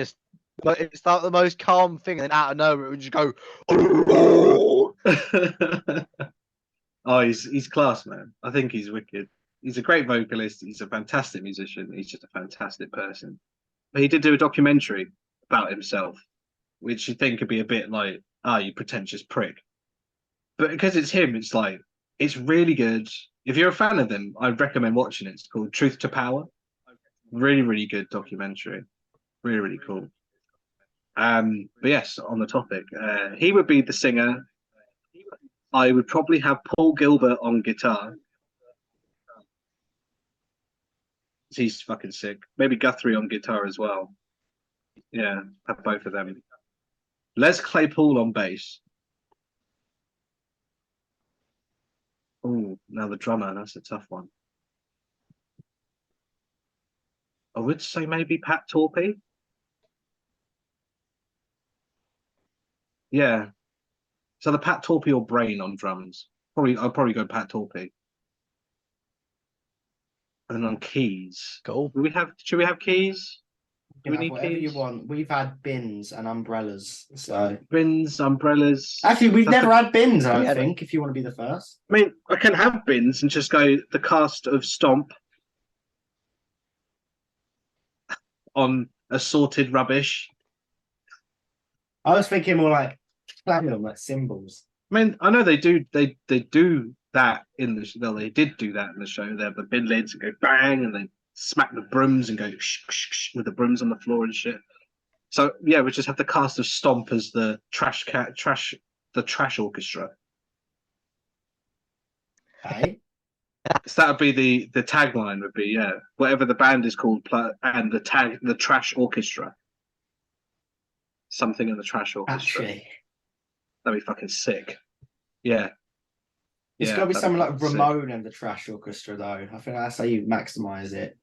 like the most calm thing, and out of nowhere it would just go. Oh, he's class, man. I think he's wicked. He's a great vocalist. He's a fantastic musician. He's just a fantastic person. But he did do a documentary about himself, which you think could be a bit like, you pretentious prick. But because it's him, it's like, it's really good. If you're a fan of them, I'd recommend watching it. It's called Truth to Power. Really, really good documentary. Really, really cool. But yes, on the topic, he would be the singer. I would probably have Paul Gilbert on guitar. He's fucking sick. Maybe Guthrie on guitar as well. Yeah, have both of them. Les Claypool on bass. Oh, now the drummer. That's a tough one. I would say maybe Pat Torpey. Yeah. So the Pat Torpey or Brain on drums. I'll probably go Pat Torpey. And then on keys. Cool. Should we have keys? Do we need whatever keys? you want. We've had bins and umbrellas. So bins, umbrellas. Actually, we've never had bins, I don't think, if you want to be the first. I mean, I can have bins and just go the cast of Stomp on assorted rubbish. I was thinking more like Clamming them like cymbals. I mean, I know they do that in the show. They did do that in the show. They have the bin lids and go bang, and they smack the brooms and go shh, shh, shh, with the brooms on the floor and shit. So yeah, we just have the cast of Stomp as the trash orchestra. Hey, So that would be the tagline would be, yeah, whatever the band is called, and the trash orchestra. Something in the trash orchestra. actually, That'd be fucking sick. Yeah. it's got to be something like Ramon and the Trash Orchestra, though. I think that's how you maximize it.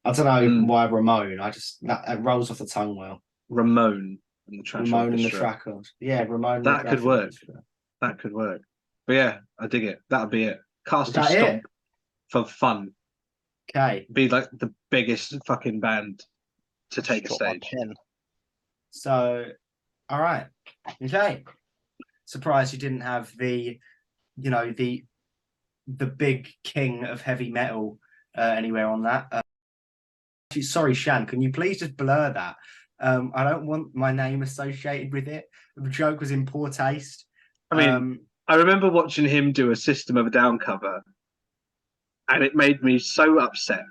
I don't know why Ramon. It rolls off the tongue well. Ramon and the trash Ramon orchestra. and the Trash Orchestra. Yeah, Ramon. That could work. That could work. But yeah, I dig it. That'll be it. Cast of Stomp for fun. Okay. Be like the biggest fucking band to take a stage. So, all right. Okay. Surprised you didn't have the big king of heavy metal anywhere on that. Sorry, Shan, can you please just blur that? I don't want my name associated with it. The joke was in poor taste. I mean, I remember watching him do a System of a Down cover, and it made me so upset.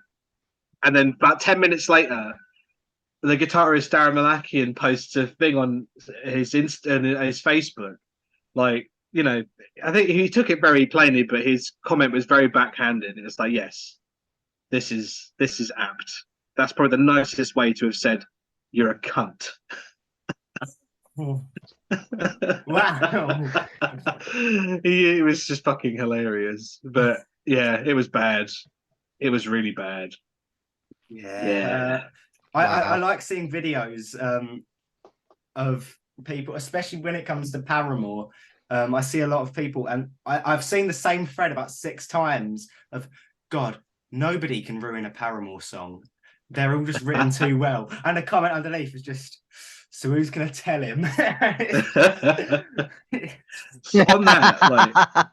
And then about 10 minutes later, the guitarist Darren Malakian posts a thing on his his Facebook. Like, you know, I think he took it very plainly, but his comment was very backhanded. It's like, yes, this is apt. That's probably the nicest way to have said, "You're a cunt." Wow. It was just fucking hilarious. But yeah, it was bad. It was really bad. Yeah. I like seeing videos of people, especially when it comes to Paramore. I see a lot of people, and I've seen the same thread about 6 times of, God, nobody can ruin a Paramore song. They're all just written too well. And the comment underneath is just, so who's going to tell him? So on that, like,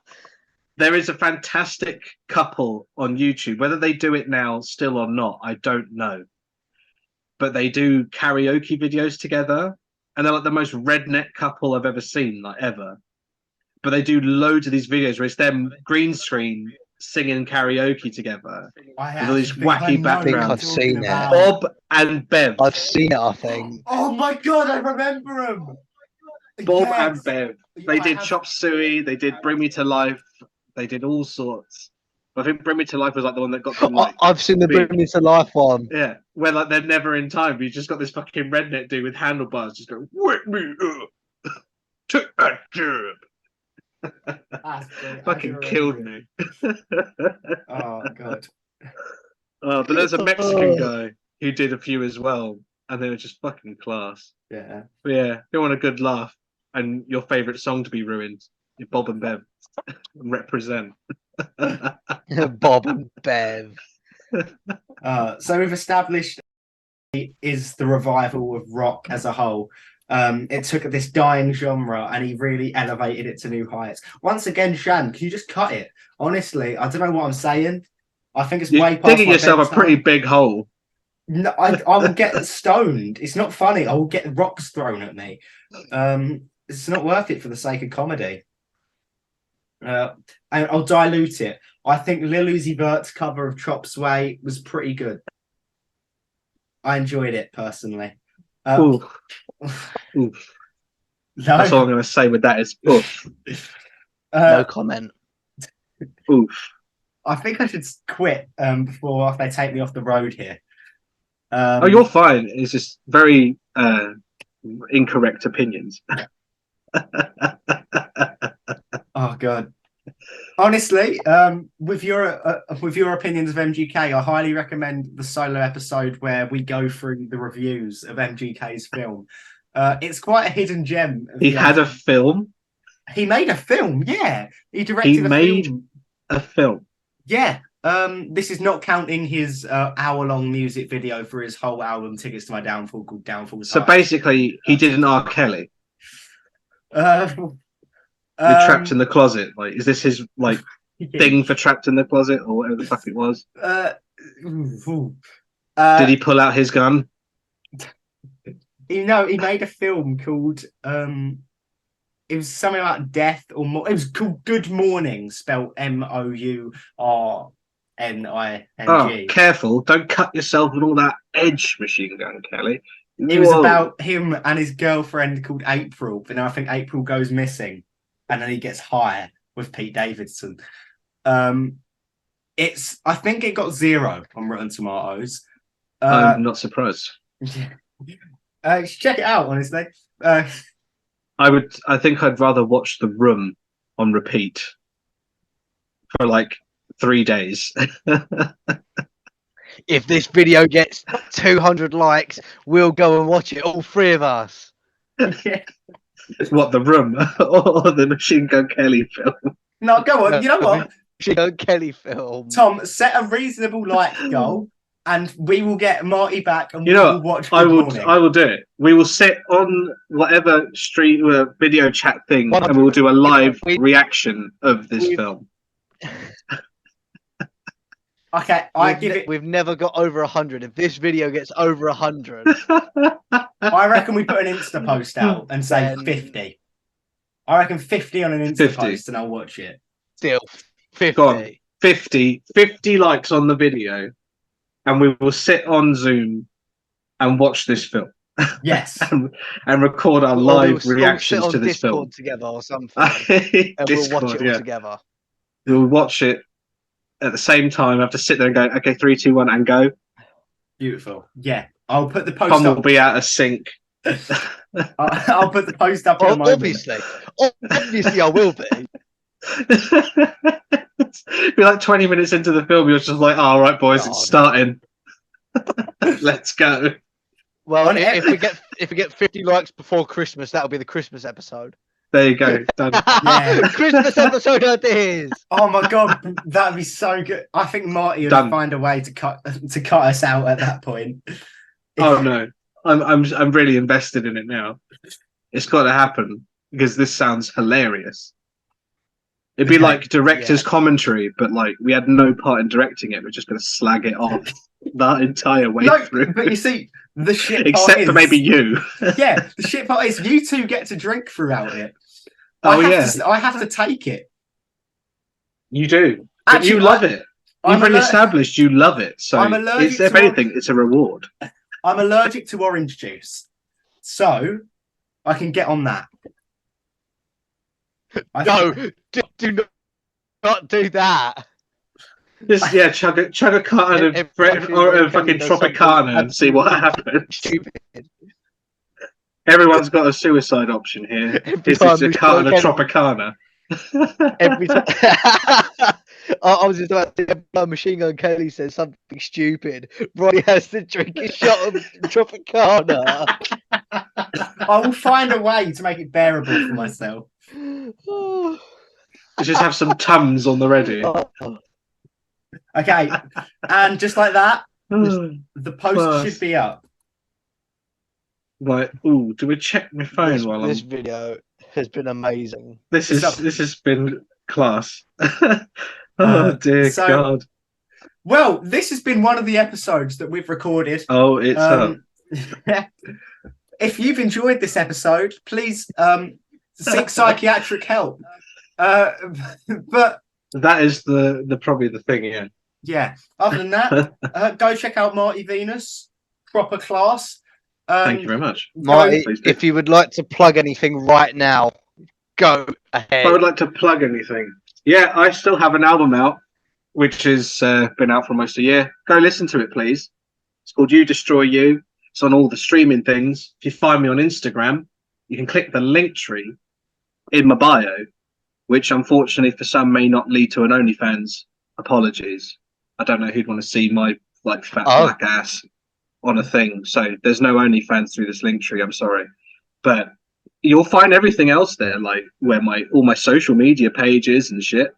there is a fantastic couple on YouTube. Whether they do it now still or not, I don't know. But they do karaoke videos together, and they're like the most redneck couple I've ever seen, like ever. But they do loads of these videos where it's them green screen singing karaoke together with all these wacky backgrounds. I've seen it. Bob and Bev. I've seen it, I think. Oh my God, I remember them. Bob and Bev. They did Chop Suey. They did Bring Me to Life. They did all sorts. I think Bring Me to Life was like the one that got them. Like, I've seen the Bring Me to Life one. Yeah, where like they're never in time. But you just got this fucking redneck dude with handlebars just going, "Wake me up, take that job." Fucking killed me. Oh God. But there's a Mexican guy who did a few as well, and they were just fucking class. Yeah. But yeah, if you want a good laugh and your favourite song to be ruined, you're Bob and Bev. Represent. Bob and Bev. So we've established is the revival of rock as a whole. It took this dying genre and he really elevated it to new heights. Once again, Shan, can you just cut it? Honestly, I don't know what I'm saying. I think it's way past digging my yourself bedtime. a pretty big hole. No, I will get stoned. It's not funny. I will get rocks thrown at me. It's not worth it for the sake of comedy. And I'll dilute it. I think Lil Uzi Vert's cover of Chop Suey was pretty good. I enjoyed it personally. Oof. No. That's all I'm going to say with that is oof. No comment. Oof. I think I should quit before they take me off the road here. Oh, you're fine. It's just very incorrect opinions. Oh God. Honestly, with your opinions of MGK, I highly recommend the solo episode where we go through the reviews of MGK's film. It's quite a hidden gem. He had a film. He made a film. Yeah, he directed. A film. Yeah. This is not counting his hour-long music video for his whole album, Tickets to My Downfall, called Downfall. So basically, he did an R. Kelly. Trapped in the Closet. Like, is this his like thing for Trapped in the Closet or whatever the fuck it was? Did he pull out his gun? He made a film called it was something about death or more. It was called Good Morning, spelled MOURNING. Oh, careful! Don't cut yourself with all that edge, Machine Gun Kelly. It was Whoa. about him and his girlfriend called April, but now I think April goes missing, and then he gets high with Pete Davidson. I think it got 0 on Rotten Tomatoes. I'm not surprised. Check it out, honestly. I think I'd rather watch The Room on repeat for like 3 days. If this video gets 200 likes, we'll go and watch it, all 3 of us. What, The Room or the Machine Gun Kelly film? No, go on. You know what? Machine Gun Kelly film. Tom, set a reasonable like goal, and we will get Marty back, and You we know will watch. I Good will. Morning. I will do it. We will sit on whatever street video chat thing, and 100. we'll do a live reaction of this film. Okay, We've never got over 100. If this video gets over 100, I reckon we put an Insta post out and say 50. I reckon 50 on an Insta 50. post, and I'll watch it. still 50. Go on. 50 likes on the video, and we will sit on Zoom and watch this film. Yes. and record our live reactions sit on to this Discord film together or something, and we'll watch it all together. We'll watch it at the same time. I have to sit there and go, okay, 3, 2, 1, and go. Beautiful. Yeah, I'll put the post Tom up. will be out of sync. I'll put the post up in a moment. Obviously, I will be. Be like 20 minutes into the film, you're just like, oh, all right, boys, it's starting. Let's go. Well, if we get 50 likes before Christmas, that'll be the Christmas episode. There you go. Done. Yeah. Christmas episode ideas. Oh my god, that'd be so good. I think Marty would find a way to cut us out at that point. Oh no, I'm really invested in it now. It's got to happen because this sounds hilarious. It'd be like director's commentary, but like we had no part in directing it. We're just going to slag it off that entire way through. But you see, the shit part except for maybe you. Yeah, the shit part is you two get to drink throughout it. Oh I have to take it. You do, but you love it. You've really established you love it. So if anything, it's a reward. I'm allergic to orange juice, so I can get on that. Do not do that. Just chug a carton of fucking Tropicana and see what happens. Stupid. Everyone's got a suicide option here. This is a carton of Tropicana. Every time I was just about to say, Machine Gun Kelly says something stupid. Ronnie has to drink a shot of Tropicana. I will find a way to make it bearable for myself. Just have some Tums on the ready. Okay, and just like that, the post should be up. Right. Ooh, do we check my phone while this video has been amazing. This has been class. Oh dear God. Well, this has been one of the episodes that we've recorded. Oh, it's up. If you've enjoyed this episode, please seek psychiatric help. But that is the probably the thing, yeah. Yeah. Other than that, go check out Marty Venus, proper class. Thank you very much, Marty. If you would like to plug anything right now, go ahead. I would like to plug anything. Yeah, I still have an album out, which has been out for almost a year. Go listen to it, please. It's called You Destroy You. It's on all the streaming things. If you find me on Instagram, you can click the link tree in my bio, which unfortunately for some may not lead to an OnlyFans. Apologies. I don't know who'd want to see my like fat black ass on a thing. So there's no OnlyFans through this link tree. I'm sorry, but you'll find everything else there, like where all my social media pages and shit.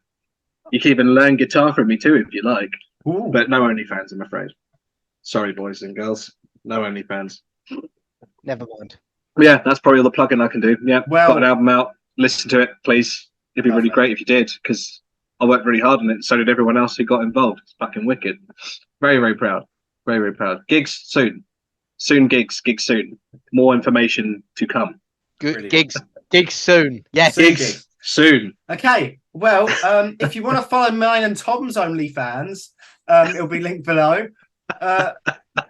You can even learn guitar from me too if you like. Ooh. But no OnlyFans, I'm afraid. Sorry, boys and girls. No OnlyFans. Never mind. Yeah, that's probably all the plugging I can do. Yeah, well, got an album out. Listen to it, please. It'd be really great if you did, because I worked really hard on it. So did everyone else who got involved. It's fucking wicked. Very, very proud. Very, very proud. Gigs soon. Gigs soon. More information to come. Good gigs Gigs soon. Yes. Gigs soon. Okay. Well, if you want to follow mine and Tom's OnlyFans, it'll be linked below.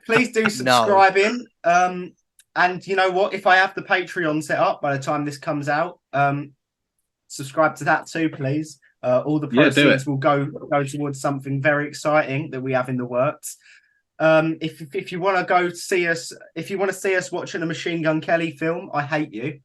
Please do subscribing. And you know what? If I have the Patreon set up by the time this comes out, subscribe to that too, please. All the proceeds will go towards something very exciting that we have in the works. If you want to go see us, if you want to see us watching a Machine Gun Kelly film, I hate you.